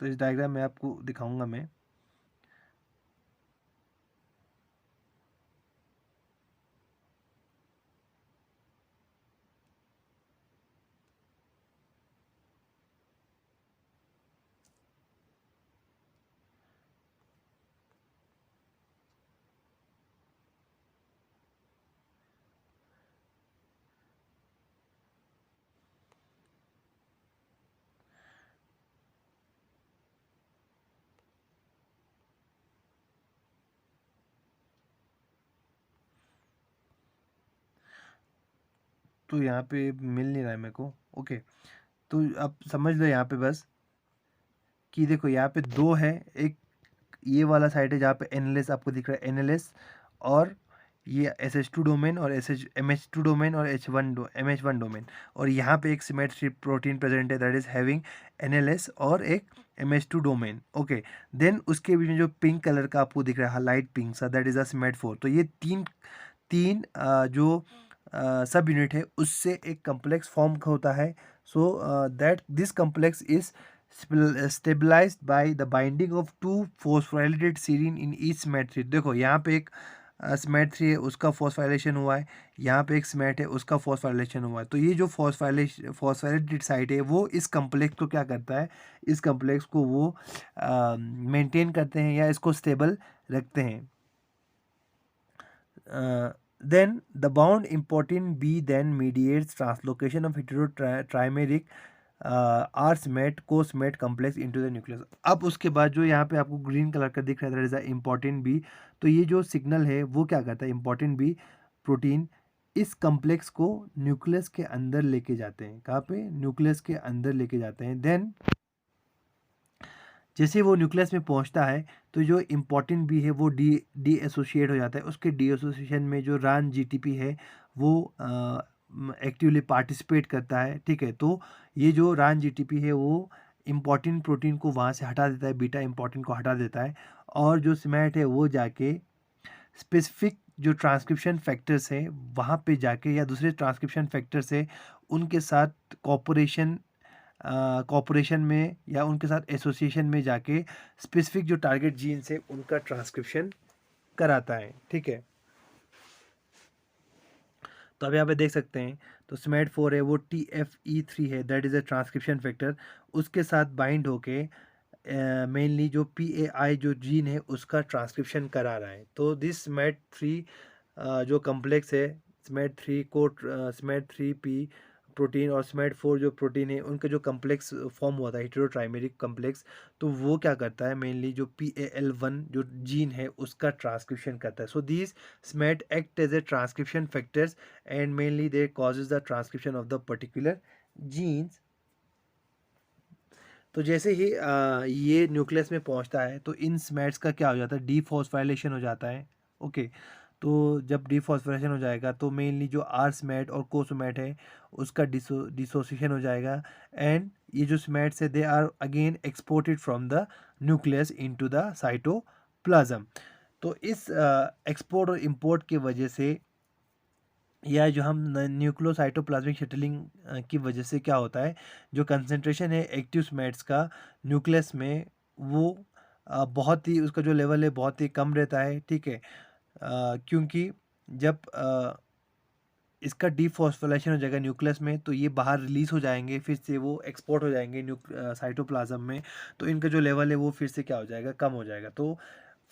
तो इस डायग्राम में आपको दिखाऊंगा मैं। तो यहाँ पे मिल नहीं रहा है मेरे को। ओके, तो आप समझ लो यहाँ पे बस कि देखो यहाँ पे दो है, एक ये वाला साइड है जहाँ पे एनएलएस आपको दिख रहा है, एनएलएस, और ये SH2 डोमेन और MH2 डोमेन और MH1 डोमेन, और यहाँ पे एक सिमेट्री प्रोटीन प्रेजेंट है दैट इज हैविंग एनएलएस और एक MH2 डोमेन। ओके, देन उसके बीच में जो पिंक कलर का आपको दिख रहा है, लाइट पिंक सा, दैट इज अ SMAD4। तो ये तीन तीन जो सब यूनिट है उससे एक कम्प्लेक्स फॉर्म होता है। So that this complex is stabilized by the binding of two phosphorylated serine in each SMAD3। देखो यहाँ पे एक SMAD3 है, उसका फॉस्फोराइलेशन हुआ है, यहाँ पे एक SMAD है, उसका फॉस्फोराइलेशन हुआ है। तो ये जो फॉस्फोराइलेटेड साइट है वो इस कम्प्लेक्स को क्या करता है, इस कम्प्लेक्स को वो मेंटेन करते हैं या इसको स्टेबल रखते हैं। Then the bound important B then mediates translocation of heterotrimeric R-SMAD co-SMAD complex into the nucleus। अब उसके बाद जो यहाँ पे आपको ग्रीन कलर का दिख रहा है that is a importin B. तो ये जो सिग्नल है वो क्या करता है, इम्पॉर्टेंट बी प्रोटीन इस कम्प्लेक्स को न्यूक्लियस के अंदर लेके जाते हैं। कहाँ पे, न्यूक्लियस के अंदर लेके जाते हैं। देन जैसे वो न्यूक्लियस में पहुंचता है तो जो इम्पॉर्टेंट बी है वो डी एसोसिएट हो जाता है। उसके डी एसोसिएशन में जो रान जीटीपी है वो एक्टिवली पार्टिसिपेट करता है। ठीक है, तो ये जो रान जीटीपी है वो इम्पॉर्टेंट प्रोटीन को वहाँ से हटा देता है, बीटा इम्पॉर्टेंट को हटा देता है, और जो स्मैट है वो जाके स्पेसिफिक जो ट्रांसक्रिप्शन फैक्टर्स हैं वहाँ पे जाके या दूसरे ट्रांसक्रिप्शन फैक्टर्स है उनके साथ कॉपरेशन में या उनके साथ एसोसिएशन में जाके स्पेसिफिक जो टारगेट जीन्स है उनका ट्रांसक्रिप्शन कराता है। ठीक है, तो अब यहाँ पे देख सकते हैं तो SMAD4 है वो TFE3 है, that is a transcription factor, उसके साथ बाइंड होके मेनली जो PAI जो जीन है उसका ट्रांसक्रिप्शन करा रहा है। तो दिस SMAD3 जो कम्प्लेक्स है, SMAD3P प्रोटीन और SMAD4 जो प्रोटीन है उनका जो कम्प्लेक्स फॉर्म हुआ था हेटेरोट्राइमेरिक कम्प्लेक्स, तो वो क्या करता है, मेनली जो PAL1 जो जीन है उसका ट्रांसक्रिप्शन करता है। So these SMAD act as a transcription factors and mainly they causes the transcription of the particular genes। तो जैसे ही ये न्यूक्लियस में पहुंचता है तो इन स्मैट्स का क्या हो जाता है, डीफॉस्फोराइलेशन हो जाता है। ओके, तो जब डीफॉस्फोरेशन हो जाएगा तो मेनली जो आर स्मैट और को स्मैट है उसका डिसोसिएशन हो जाएगा, एंड ये जो स्मैट्स है they are again exported from the nucleus into the cytoplasm. तो इस एक्सपोर्ट और इंपोर्ट की वजह से या जो हम न्यूक्लियोसाइटोप्लाज्मिक शटलिंग की वजह से क्या होता है, जो कंसंट्रेशन है एक्टिव स्मैट्स का न्यूक्लियस में वो बहुत ही उसका जो लेवल है बहुत ही कम रहता है। ठीक है, क्योंकि जब इसका डीफॉस्फोराइलेशन हो जाएगा न्यूक्लियस में तो ये बाहर रिलीज हो जाएंगे, फिर से वो एक्सपोर्ट हो जाएंगे साइटोप्लाज्म में, तो इनका जो लेवल है वो फिर से क्या हो जाएगा, कम हो जाएगा। तो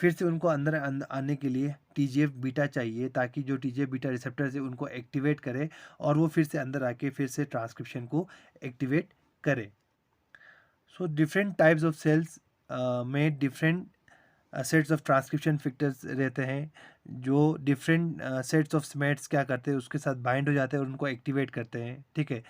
फिर से उनको अंदर आने के लिए TGF बीटा चाहिए ताकि जो TGF बीटा रिसेप्टर्स है उनको एक्टिवेट करे और वो फिर से अंदर आके फिर से ट्रांसक्रिप्शन को एक्टिवेट करे। So different types of cells में different sets of transcription factors रहते हैं, जो डिफरेंट सेट्स ऑफ स्मेट्स क्या करते हैं उसके साथ बाइंड हो जाते हैं और उनको एक्टिवेट करते हैं। ठीक है,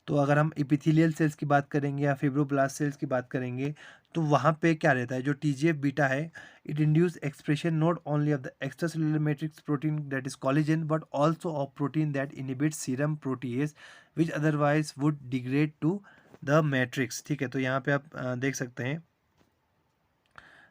तो अगर हम एपिथेलियल सेल्स की बात करेंगे या फिब्रोब्लास्ट सेल्स की बात करेंगे तो वहाँ पे क्या रहता है, जो TGF बीटा है it induce expression not only of the extracellular matrix protein that is collagen but also of protein that inhibit serum protease which otherwise would degrade to the matrix. ठीक है, तो यहाँ पे आप देख सकते हैं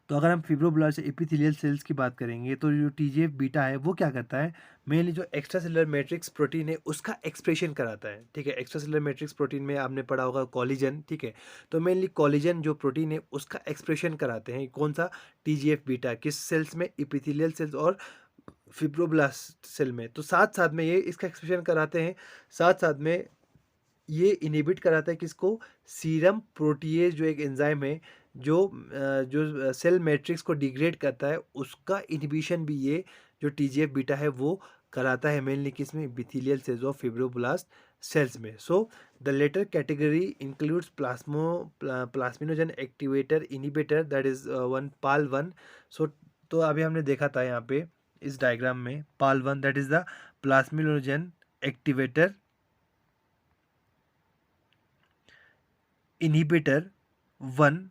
तो अगर हम फिब्रोब्लास्ट एपिथेलियल सेल्स की बात करेंगे तो जो टीजीएफ बीटा है वो क्या करता है, मेनली जो एक्स्ट्रा सेलुलर मैट्रिक्स प्रोटीन है उसका एक्सप्रेशन कराता है। ठीक है, एक्स्ट्रा सेलुलर मैट्रिक्स प्रोटीन में आपने पढ़ा होगा कॉलिजन। ठीक है, तो मेनली कॉलिजन जो प्रोटीन है उसका एक्सप्रेशन कराते हैं। कौन सा? TGF beta. किस सेल्स में? एपिथेलियल सेल्स और फिब्रोब्लास्ट सेल में। तो साथ साथ में ये इसका एक्सप्रेशन कराते हैं, साथ साथ में ये इनहिबिट कराता है किसको? सीरम प्रोटीएज जो एक एंजाइम है जो सेल मैट्रिक्स को डिग्रेड करता है, उसका इनहिबिशन भी ये जो टीजीएफ बीटा है वो कराता है, मेनली किसमें? Epithelial cells of fibroblast cells में। So the latter category includes plasminogen activator inhibitor, that is one PAI one. So तो अभी हमने देखा था यहाँ पे इस डायग्राम में PAI one, that is the plasminogen activator inhibitor one.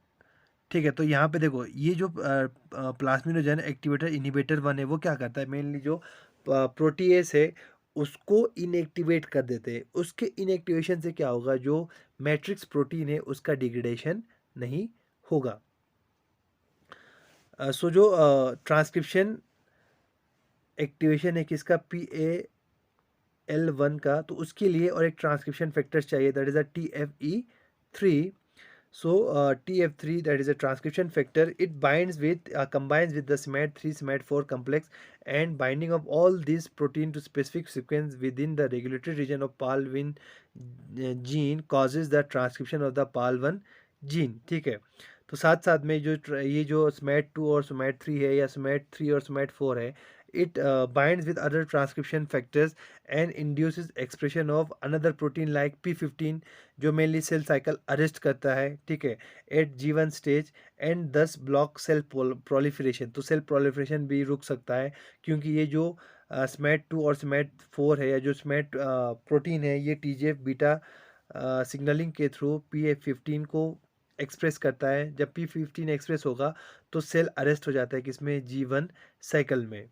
ठीक है, तो यहाँ पे देखो ये जो प्लास्मिनोजन एक्टिवेटर इनहिबिटर वन है वो क्या करता है, मेनली जो प्रोटीएस है उसको इनएक्टिवेट कर देते हैं। उसके इनएक्टिवेशन से क्या होगा, जो मैट्रिक्स प्रोटीन है उसका डिग्रेडेशन नहीं होगा। सो जो ट्रांसक्रिप्शन एक्टिवेशन है किसका? PAL1 का, तो उसके लिए और एक ट्रांसक्रिप्शन फैक्टर चाहिए, that is a TFE3। So TF3, that is a transcription factor, it binds with combines with the SMAD3 SMAD4 complex, and binding of all these protein to specific sequence within the regulatory region of PAL1 gene causes the transcription of the PAL1 gene। ठीक है, तो साथ साथ में ये जो SMAD2 और SMAD3 है या SMAD3 और SMAD4 है, it binds with other transcription factors and induces expression of another protein like P15 जो मेनली सेल साइकिल अरेस्ट करता है। ठीक है, at G1 stage, and 10 block cell proliferation. तो सेल प्रोलिफरेशन भी रुक सकता है, क्योंकि ये जो SMAD2 और SMAD4 है या जो SMAD प्रोटीन है ये TGF बीटा सिग्नलिंग के थ्रू P15 को एक्सप्रेस करता है। जब P15 एक्सप्रेस होगा तो सेल अरेस्ट हो जाता है किसमें? G1 साइकिल में।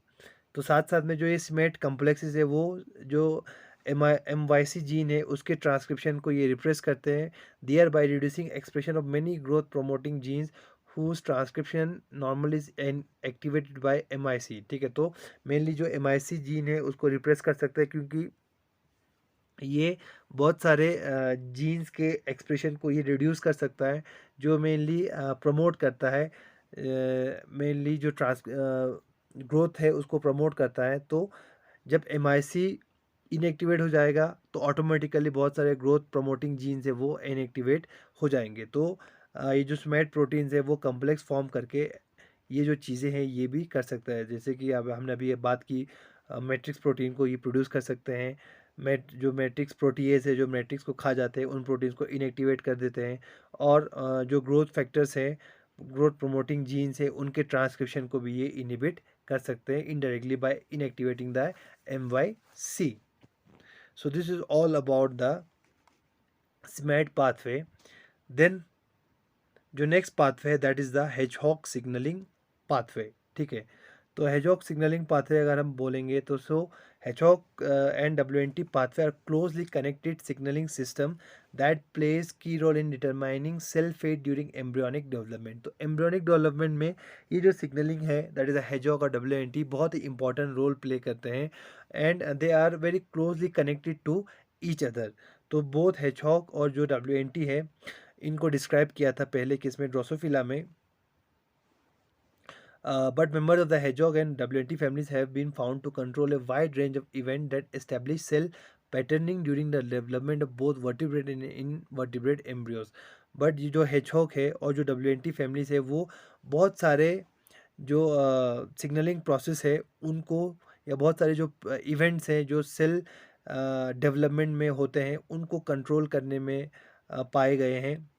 तो साथ साथ में जो ये स्मेट कम्प्लेक्सेस है वो जो MYC जीन है उसके ट्रांसक्रिप्शन को ये रिप्रेस करते हैं, thereby reducing expression of many growth promoting genes whose transcription normally is activated by MIC। ठीक है, तो मेनली जो MIC जीन है उसको रिप्रेस कर सकते हैं, क्योंकि ये बहुत सारे जीन्स के एक्सप्रेशन को ये रिड्यूस कर सकता है, जो मेनली प्रमोट करता है, मेनली जो ग्रोथ है उसको प्रमोट करता है। तो जब MIC इनएक्टिवेट हो जाएगा तो ऑटोमेटिकली बहुत सारे ग्रोथ प्रमोटिंग जीन्स है वो इनएक्टिवेट हो जाएंगे। तो ये जो स्मैट प्रोटीन्स है वो कम्प्लेक्स फॉर्म करके ये जो चीज़ें हैं ये भी कर सकता है। जैसे कि अब हमने अभी ये बात की मैट्रिक्स प्रोटीन को ये प्रोड्यूस कर सकते हैं। जो मैट्रिक्स प्रोटीएज है जो मैट्रिक्स को खा जाते हैं उन प्रोटीन्स को इनएक्टिवेट कर देते हैं, और जो ग्रोथ फैक्टर्स हैं, ग्रोथ प्रमोटिंग जीन्स है, उनके ट्रांसक्रिप्शन को भी ये इनहिबिट कर सकते हैं indirectly by inactivating the MYC। So this is all about the SMAD pathway. Then जो नेक्स्ट पाथवे है that is the hedgehog signalling pathway. ठीक है, तो हेजहॉग सिग्नलिंग पाथवे अगर हम बोलेंगे तो hedgehog and WNT pathway are closely connected signaling system that plays key role in determining cell fate during embryonic development। तो embryonic development में ये जो सिग्नलिंग है दैट इज़ हेजहॉग और WNT बहुत ही इंपॉर्टेंट रोल प्ले करते हैं, and they are very closely connected to each other. तो बोथ हेजहॉग और जो WNT है इनको डिस्क्राइब किया था पहले किसमें? ड्रोसोफिला में। But members of the hedgehog and WNT families have been found to control a wide range of events that establish cell patterning during the development of both vertebrate and invertebrate embryos। But ये जो hedgehog है और जो WNT families है वो बहुत सारे जो सिग्नलिंग प्रोसेस है उनको, या बहुत सारे जो इवेंट्स हैं जो सेल डेवलपमेंट में होते हैं उनको कंट्रोल करने में पाए गए हैं,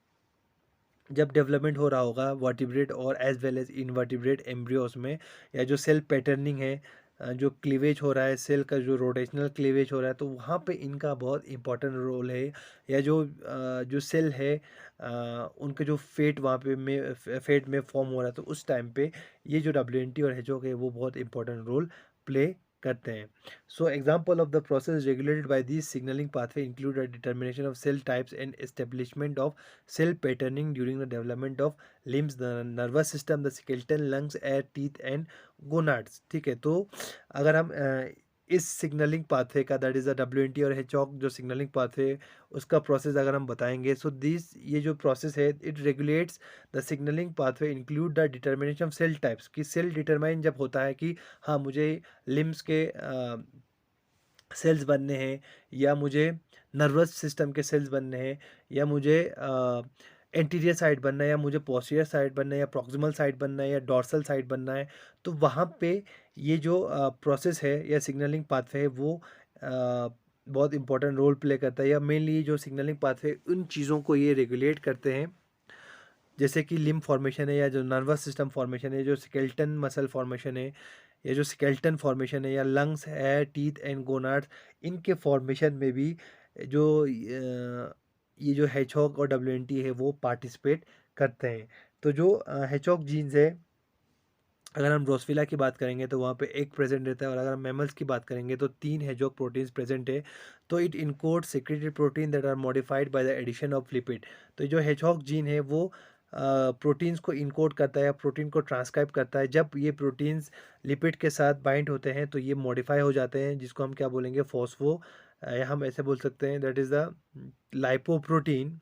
जब डेवलपमेंट हो रहा होगा वर्टिब्रेट और as well as invertebrate embryos में, या जो सेल पैटर्निंग है, जो क्लीवेज हो रहा है, सेल का जो रोटेशनल क्लीवेज हो रहा है, तो वहाँ पे इनका बहुत इंपॉर्टेंट रोल है। या जो सेल है उनके जो फेट वहाँ पे में फेट में फॉर्म हो रहा है, तो उस टाइम पे ये जो WNT और हेजोग है वो बहुत इंपॉर्टेंट रोल प्ले करते हैं. So example of the process regulated by these signaling pathway include a determination of cell types and establishment of cell patterning during the development of limbs, the nervous system, the skeleton, lungs, air, teeth and gonads. ठीक है, तो अगर हम इस signalling pathway का, that is the WNT और HOC जो signalling pathway, उसका प्रोसेस अगर हम बताएंगे, सो दिस ये जो प्रोसेस है it regulates the signalling pathway include the determination of cell types, कि सेल डिटरमाइन जब होता है कि हाँ मुझे लिम्स के सेल्स बनने हैं, या मुझे नर्वस सिस्टम के सेल्स बनने हैं, या मुझे एंटीरियर साइड बनना है, या मुझे पोस्टीरियर साइड बनना है, या प्रॉक्सिमल साइड बनना है, या डॉर्सल साइड बनना है, तो वहाँ पे ये जो प्रोसेस है या सिग्नलिंग पाथवे है वो बहुत इंपॉर्टेंट रोल प्ले करता है, या मेनली जो सिग्नलिंग पाथवे उन चीज़ों को ये रेगुलेट करते हैं, जैसे कि लिम्ब फॉर्मेशन है, या जो नर्वस सिस्टम फॉर्मेशन है, जो स्केल्टन मसल फॉर्मेशन है, या जो स्केल्टन फॉर्मेशन है, या लंग्स है, टीथ एंड गोनाड्स, इनके फॉर्मेशन में भी जो ये जो हेचहॉग और WNT है वो पार्टिसिपेट करते हैं. तो जो हेचहॉग जीन्स है, अगर हम ड्रोसोफिला की बात करेंगे तो वहाँ पे एक प्रेजेंट रहता है, और अगर हम मैमल्स की बात करेंगे तो 3 हेचहॉग प्रोटीन्स प्रेजेंट है. तो it encode secreted protein that are modified by the addition of lipid. तो जो हेचहॉग जीन है वो प्रोटीन्स को इनकोड करता है, या प्रोटीन को ट्रांसक्राइब करता है. जब ये प्रोटीन्स लिपिड के साथ बाइंड होते हैं तो ये मॉडिफाई हो जाते हैं, जिसको हम क्या बोलेंगे, फॉस्फो, या हम ऐसे बोल सकते हैं दैट इज़ द लाइपोप्रोटीन.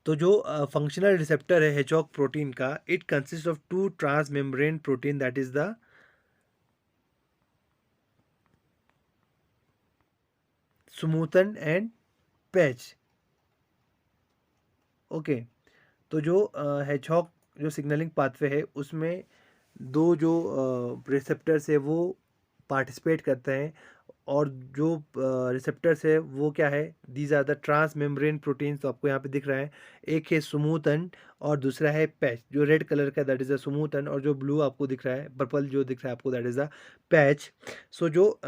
तो जो फंक्शनल रिसेप्टर है हेचॉक प्रोटीन का, it consist of 2 transmembrane protein, that is the smoothened and patch. Okay, तो जो हेचॉक जो सिग्नलिंग पाथवे है उसमें दो जो रिसेप्टर्स है वो पार्टिसिपेट करते हैं, और जो रिसेप्टर्स है वो क्या है, these are the transmembrane proteins. तो आपको यहाँ पे दिख रहा है, एक है स्मूथन और दूसरा है पैच. जो रेड कलर का दैट इज़ द स्मूथन, और जो ब्लू आपको दिख रहा है, पर्पल जो दिख रहा है आपको, दैट इज़ द पैच. सो जो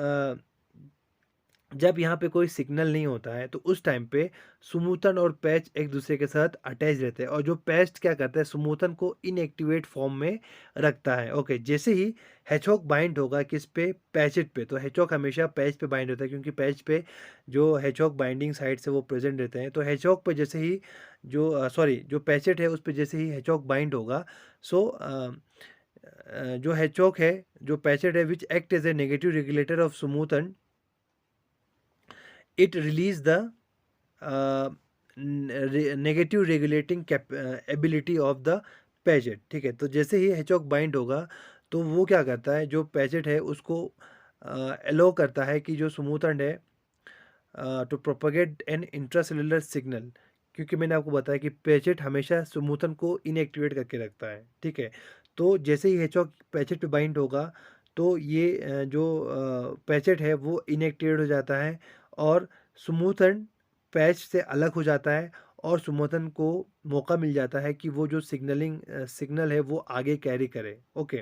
जब यहाँ पे कोई सिग्नल नहीं होता है तो उस टाइम पे स्मूथन और पैच एक दूसरे के साथ अटैच रहते हैं, और जो पैच क्या करता है, स्मूथन को इनएक्टिवेट फॉर्म में रखता है. ओके, जैसे ही हेचॉक बाइंड होगा किस पे, पैचेट पे, तो हेचॉक हमेशा पैच पे बाइंड होता है, क्योंकि पैच पे जो हेचॉक बाइंडिंग साइड से वो प्रेजेंट रहते हैं. तो हेचॉक पे जैसे ही जो सॉरी जो पैचेट है उस पर जैसे ही हेचॉक बाइंड होगा, सो जो हेचॉक है, जो पैचेट है, which act as a negative regulator of smoothened, it release the negative regulating ability of the patched. ठीक है, तो जैसे ही हेचॉक बाइंड होगा तो वो क्या करता है, जो पैचेट है उसको अलो करता है कि जो स्मूथन है to propagate an intracellular signal, क्योंकि मैंने आपको बताया कि पैचेट हमेशा स्मूथन को इनएक्टिवेट करके रखता है. ठीक है, तो जैसे ही हेचॉक पैचेट पे बाइंड होगा तो ये जो पैचेट है वो इनएक्टिवेट हो जाता है, और स्मूथन पैच से अलग हो जाता है, और स्मूथन को मौका मिल जाता है कि वो जो सिग्नल है वो आगे कैरी करे. ओके,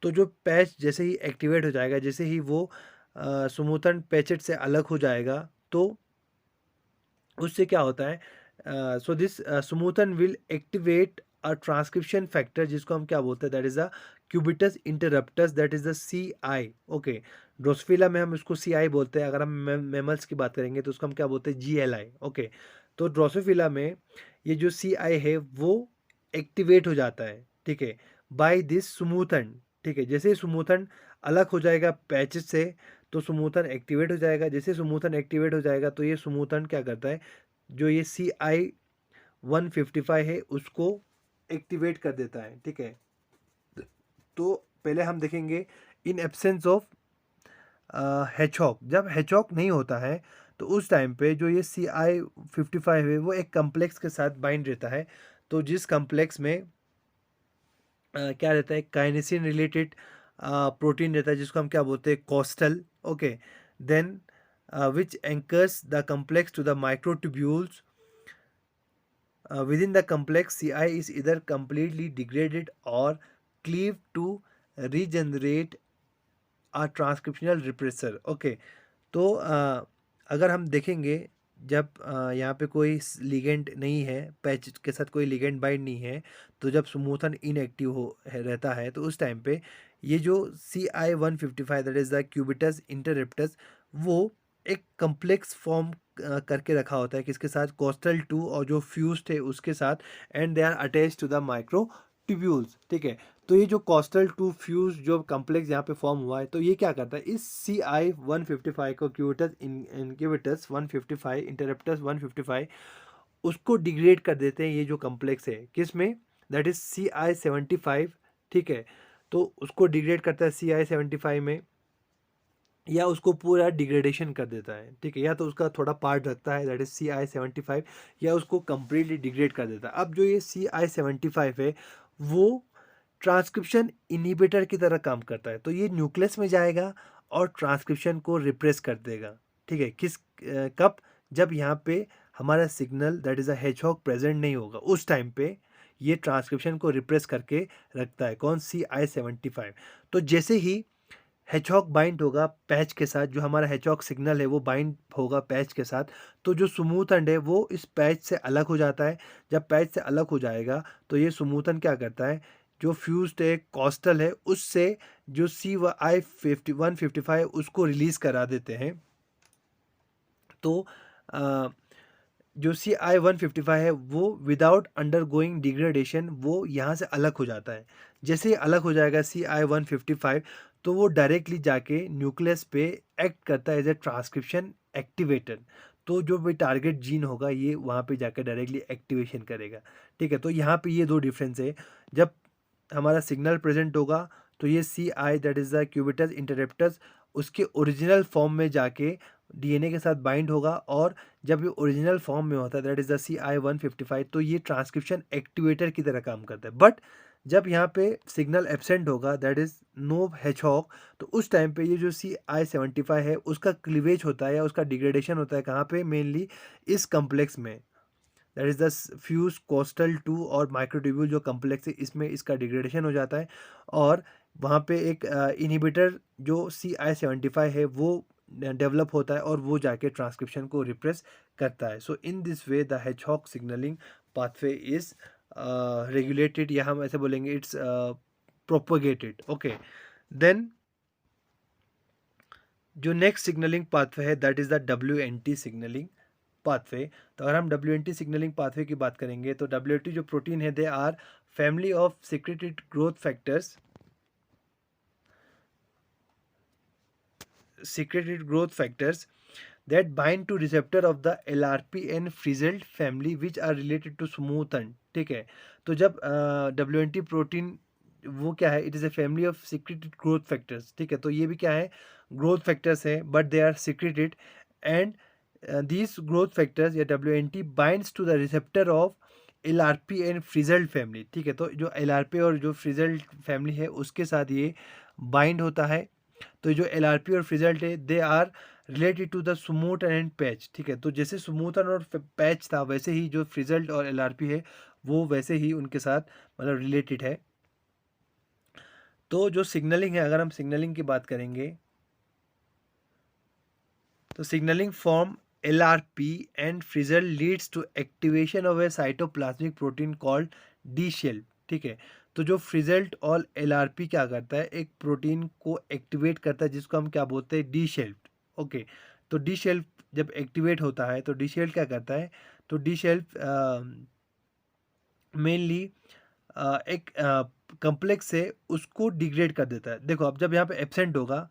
तो जो पैच जैसे ही एक्टिवेट हो जाएगा, जैसे ही वो स्मूथन पैचेट से अलग हो जाएगा, तो उससे क्या होता है, so this smoothened will activate a transcription factor, जिसको हम क्या बोलते हैं, that is a cubitus interruptus, that is the CI. Okay, Drosophila में हम उसको CI बोलते हैं, अगर हम मैमल्स की बात करेंगे तो उसको हम क्या बोलते हैं, GLI. ओके, तो ड्रोसोफिला में ये जो CI है वो एक्टिवेट हो जाता है. ठीक है, बाय दिस स्मूथन. ठीक है, जैसे स्मूथन अलग हो जाएगा पैचेस से, तो स्मूथन एक्टिवेट हो जाएगा. जैसे स्मूथन एक्टिवेट हो जाएगा तो ये स्मूथन क्या करता है, जो ये CI 155 है उसको एक्टिवेट कर देता है. ठीक है, तो पहले हम देखेंगे इन एब्सेंस ऑफ हेचहॉक. जब हेचहॉक नहीं होता है तो उस टाइम पे जो ये CI 55 है वो एक कम्प्लेक्स के साथ बाइंड रहता है. तो जिस कम्प्लेक्स में क्या रहता है, काइनेसिन रिलेटेड प्रोटीन रहता है, जिसको हम क्या बोलते हैं, costal. Okay, then which anchors the complex to the microtubules. Within the complex, CI is either completely degraded or cleaved to regenerate a transcriptional repressor. Okay, तो अगर हम देखेंगे जब यहाँ पे कोई लिगेंड नहीं है, पैच के साथ कोई लिगेंड बाइंड नहीं है, तो जब स्मूथन इनएक्टिव रहता है, तो उस टाइम पे ये जो CI-155 that is the cubitus interruptus, वो एक कम्प्लेक्स फॉर्म करके रखा होता है किसके साथ, कोस्टल 2 और जो फ्यूज्ड है उसके साथ, and they are attach to the microtubules. ठीक है, तो ये जो कोस्टल टू फ्यूज जो कम्प्लेक्स यहाँ पे फॉर्म हुआ है, तो ये क्या करता है, इस CI-155 को क्यूबिटस इनक्यूबिटस 155 इंटरप्टस 155 उसको डिग्रेड कर देते हैं, ये जो कम्प्लेक्स है किस में, दैट इज CI-75। ठीक है, तो उसको डिग्रेड करता है CI-75 में, या उसको पूरा डिग्रेडेशन कर देता है। ठीक है, या तो उसका थोड़ा पार्ट रखता है दैट इज CI-75, या उसको कंप्लीटली डिग्रेड कर देता है। अब जो ये CI-75 है वो ट्रांसक्रिप्शन इनहिबिटर की तरह काम करता है, तो ये न्यूक्लियस में जाएगा और ट्रांसक्रिप्शन को रिप्रेस कर देगा। ठीक है, कब, जब यहाँ पे हमारा signal that is a hedgehog present नहीं होगा, उस टाइम पे ये ट्रांसक्रिप्शन को रिप्रेस करके रखता है, कौन, CI-75। तो जैसे ही हेचहॉग बाइंड होगा पैच के साथ, जो हमारा हेचहॉग सिग्नल है वो बाइंड होगा पैच के साथ, तो जो स्मूथन है वो इस पैच से अलग हो जाता है। जब पैच से अलग हो जाएगा तो ये स्मूथन क्या करता है, जो फ्यूज्ड है कॉस्टल है उससे जो CI-155 उसको रिलीज़ करा देते हैं। तो जो CI-155 है वो विदाउट अंडर गोइंग डिग्रेडेशन वो यहाँ से अलग हो जाता है। जैसे ही अलग हो जाएगा CI-155, तो वो डायरेक्टली जाके न्यूक्लियस पे एक्ट करता है एज ए ट्रांसक्रिप्शन एक्टिवेटर। तो जो भी टारगेट जीन होगा ये वहाँ पे जाकर डायरेक्टली एक्टिवेशन करेगा। ठीक है, तो यहाँ पे ये दो डिफरेंस है। जब हमारा सिग्नल प्रेजेंट होगा तो ये CI that is the cubitus interruptus उसके ओरिजिनल फॉर्म में जाके DNA के साथ बाइंड होगा, और जब ये ओरिजिनल फॉर्म में होता है दैट इज़ द CI-155, तो ये ट्रांसक्रिप्शन एक्टिवेटर की तरह काम करता है। बट जब यहाँ पे सिग्नल एब्सेंट होगा दैट इज़ नो हेजहॉग, तो उस टाइम पे ये जो CI-75 है उसका क्लीवेज होता है या उसका डिग्रेडेशन होता है कहाँ पे, मेनली इस कम्प्लेक्स में, that is the fuse coastal 2 और माइक्रोट्यूब्यूल जो कम्प्लेक्स है इसमें इसका डिग्रेडेशन हो जाता है, और वहाँ पे एक इनहिबिटर जो CI-75 है वो डेवलप होता है और वो जाके ट्रांसक्रिप्शन को रिप्रेस करता है। So in this way the hedgehog signalling pathway is regulated, या हम ऐसे बोलेंगे इट्स प्रोपोगेटेड। ओके, देन जो नेक्स्ट सिग्नलिंग पाथवे है that is the WNT signalling pathway. तो अगर हम WNT सिग्नलिंग पाथवे की बात करेंगे तो WNT जो प्रोटीन है they are family of secreted growth factors, that bind to receptor of the LRP and Frizzled family which are related to smoothen। ठीक है, तो जब WNT प्रोटीन वो क्या है, it is a family of secreted growth factors. ठीक है, तो ये भी क्या है, ग्रोथ फैक्टर्स है but they are secreted, and these growth factors या WNT binds to the receptor of LRP and frizzled family. ठीक है, तो जो LRP और जो फ्रिजल्ड फैमिली है उसके साथ ये बाइंड होता है। तो जो LRP और फ्रिजल्ट है they are related to the smoothened and patch. ठीक है, तो जैसे स्मूथन और पैच था वैसे ही जो फ्रिजल्ट और LRP है वो वैसे ही उनके साथ मतलब रिलेटेड है। तो जो सिग्नलिंग है, अगर हम सिग्नलिंग की बात करेंगे तो signaling form LRP and frizzled leads to activation of a cytoplasmic protein called dishevelled. ठीक है, तो जो फ्रिजल्ट और LRP क्या करता है, एक प्रोटीन को एक्टिवेट करता है जिसको हम क्या बोलते हैं, डी शेल्फ। ओके, तो डी शेल्फ जब एक्टिवेट होता है तो डी शेल्फ क्या करता है, तो डी शेल्फ मेनली एक कम्प्लेक्स है उसको डिग्रेड कर देता है। देखो अब जब यहाँ पे एब्सेंट होगा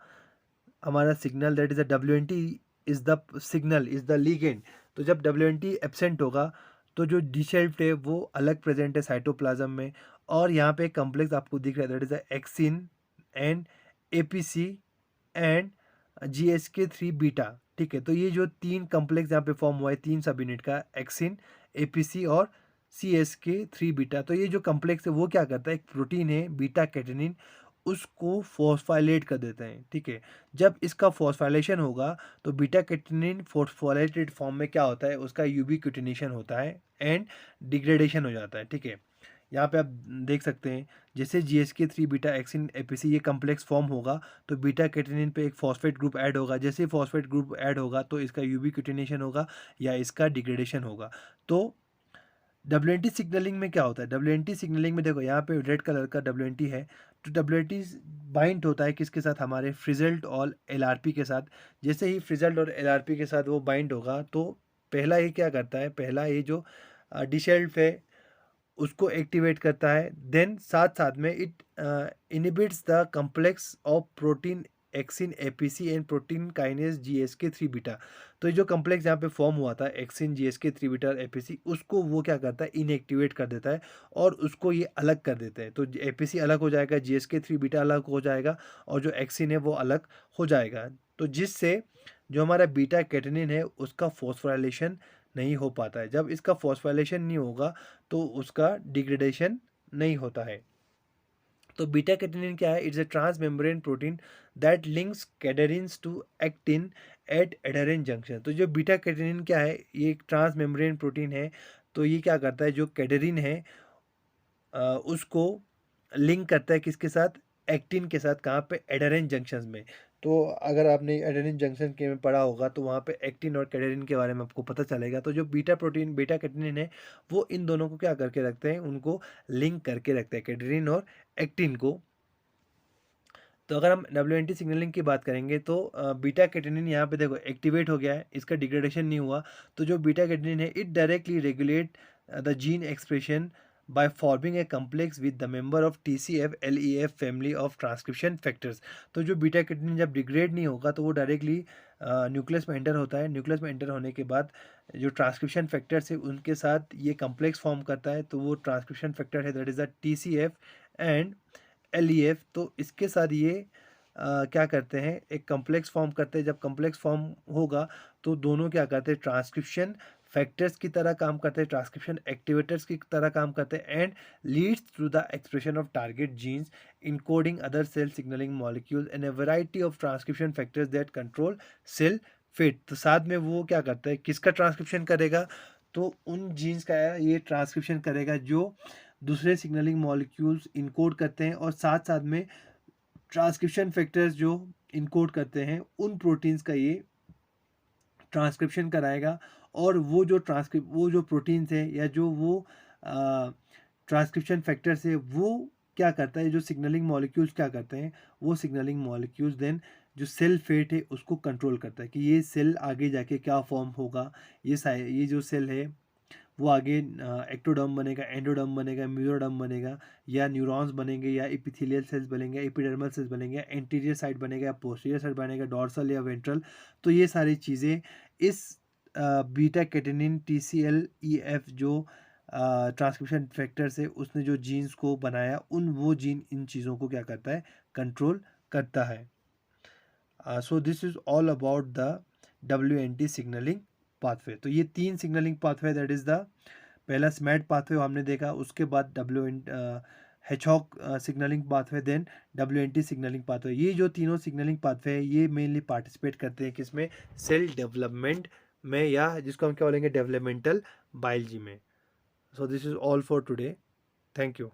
हमारा signal that is the WNT is the signal is the ligand, तो जब WNT एब्सेंट होगा तो जो डी शेल्फ्ड है वो अलग प्रेजेंट है साइटोप्लाज्म में, और यहाँ पे कम्प्लेक्स आपको दिख रहा है that is the axin and APC and GSK3 beta. ठीक है, तो ये जो तीन कम्प्लेक्स यहाँ पे फॉर्म हुआ है तीन सब यूनिट का, एक्सिन, APC और CSK3 बीटा, तो ये जो कम्प्लेक्स है वो क्या करता है, एक प्रोटीन है बीटा कैटेनिन उसको फॉस्फाइलेट कर देते हैं। ठीक है, जब इसका फॉस्फाइलेशन होगा तो बीटा कैटेनिन फॉस्फोराइलेटेड फॉर्म में क्या होता है, उसका यूबीक्यूटिनेशन होता है एंड डिग्रेडेशन हो जाता है। ठीक है, यहाँ पे आप देख सकते हैं, जैसे GSK3 बीटा एक्सिन एपीसी ये कम्प्लेक्स फॉर्म होगा तो बीटा कैटेनिन पे एक फॉस्फेट ग्रुप ऐड होगा। जैसे ही फॉस्फेट ग्रुप ऐड होगा तो इसका यूबीक्विटिनेशन होगा या इसका डिग्रेडेशन होगा। तो WNT सिग्नलिंग में क्या होता है? WNT सिग्नलिंग में देखो यहाँ पे रेड कलर का WNT है, तो WNT बाइंड होता है किसके साथ? हमारे फ्रिजल्ट और LRP के साथ। जैसे ही फ्रिजल्ट और LRP के साथ वो बाइंड होगा तो पहला ये क्या करता है, पहला ये जो डिशेल्फ है उसको एक्टिवेट करता है। देन साथ साथ में it inhibits the complex of protein axin APC and protein kinase GSK3 beta. तो ये जो कम्प्लेक्स यहाँ पे फॉर्म हुआ था एक्सिन GSK3 बीटा एपीसी, उसको वो क्या करता है? इनएक्टिवेट कर देता है और उसको ये अलग कर देते हैं। तो एपीसी अलग हो जाएगा, GSK3 बीटा अलग हो जाएगा और जो एक्सिन है वो अलग हो जाएगा। तो जिससे जो हमारा बीटा कैटेनिन है उसका फॉस्फोराइलेशन नहीं हो पाता है। जब इसका फॉस्फोराइलेशन नहीं होगा तो उसका डिग्रेडेशन नहीं होता है। तो बीटा कैटेनिन क्या है? It's a transmembrane protein that links cadherins to actin at adherens junction. तो जो बीटा कैटेनिन क्या है? ये एक ट्रांस मेम्ब्रेन प्रोटीन है। तो ये क्या करता है? जो कैडेरिन है उसको लिंक करता है किसके साथ? एक्टिन के साथ। कहाँ पे? एडेरेंट जंक्शंस में। तो अगर आपने एडेनिन जंक्शन के में पढ़ा होगा तो वहाँ पे एक्टिन और कैडेरिन के बारे में आपको पता चलेगा। तो जो बीटा प्रोटीन बीटा कैटेनिन है वो इन दोनों को क्या करके रखते हैं? उनको लिंक करके रखते हैं, कैडेरिन और एक्टिन को। तो अगर हम WNT सिग्नलिंग की बात करेंगे तो बीटा कैटेनिन यहाँ पे देखो एक्टिवेट हो गया है, इसका डिग्रेडेशन नहीं हुआ। तो जो बीटा कैटेनिन है it directly regulate the gene expression by forming a complex with the member of TCF LEF family of transcription factors. तो जो बीटा कैटेनिन जब डिग्रेड नहीं होगा तो वो डायरेक्टली न्यूक्लियस में एंटर होता है। न्यूक्लियस में एंटर होने के बाद जो ट्रांसक्रिप्शन फैक्टर्स है उनके साथ ये कम्प्लेक्स फॉर्म करता है। तो वो ट्रांसक्रिप्शन फैक्टर है that is the TCF and LEF। तो इसके साथ ये क्या करते हैं? एक कम्प्लेक्स फॉर्म करते हैं। जब कम्प्लेक्स फॉर्म होगा तो दोनों क्या करते हैं? ट्रांसक्रिप्शन फैक्टर्स की तरह काम करते हैं, ट्रांसक्रिप्शन एक्टिवेटर्स की तरह काम करते हैं and leads through the expression of target genes encoding other cell signaling molecules and a variety of transcription factors that control cell fate. तो साथ में वो क्या करता है? किसका ट्रांसक्रिप्शन करेगा? तो उन जीन्स का ये ट्रांसक्रिप्शन करेगा जो दूसरे सिग्नलिंग मॉलिक्यूल्स इनकोड करते हैं और साथ साथ में ट्रांसक्रिप्शन फैक्टर्स जो इनकोड करते हैं उन प्रोटीन्स का ये ट्रांसक्रिप्शन कराएगा। और वो जो प्रोटीन्स है या जो वो ट्रांसक्रिप्शन फैक्टर्स है वो क्या करता है? जो सिग्नलिंग मॉलिक्यूल्स क्या करते हैं? वो सिग्नलिंग मॉलिक्यूल्स देन जो सेल फेट है उसको कंट्रोल करता है कि ये सेल आगे जाके क्या फॉर्म होगा। ये जो सेल है वो आगे एक्टोडर्म बनेगा, एंडोडर्म बनेगा, म्यूरोडर्म बनेगा, या न्यूरॉन्स बनेंगे, या एपिथेलियल सेल्स बनेंगे, एपिडर्मल सेल्स बनेंगे, एंटीरियर साइड बनेगा या पोस्टीरियर साइड बनेगा, डॉर्सल या वेंट्रल। तो ये सारी चीज़ें इस बीटा कैटेनिन TCLEF जो ट्रांसक्रिप्शन फैक्टर्स है उसने जो जीन्स को बनाया वो जीन इन चीज़ों को क्या करता है? कंट्रोल करता है। So this is all about the WNT signalling pathway. तो ये 3 signalling pathway that is the पहला स्मैट पाथवे हमने देखा, उसके बाद hedgehog signalling pathway, then WNT signalling pathway. ये जो तीनों सिग्नलिंग पाथवे है ये मेनली पार्टिसिपेट करते हैं किसमें? सेल डेवलपमेंट में, या जिसको हम क्या बोलेंगे? डेवलपमेंटल बायोलॉजी में। सो this is all for today. Thank you.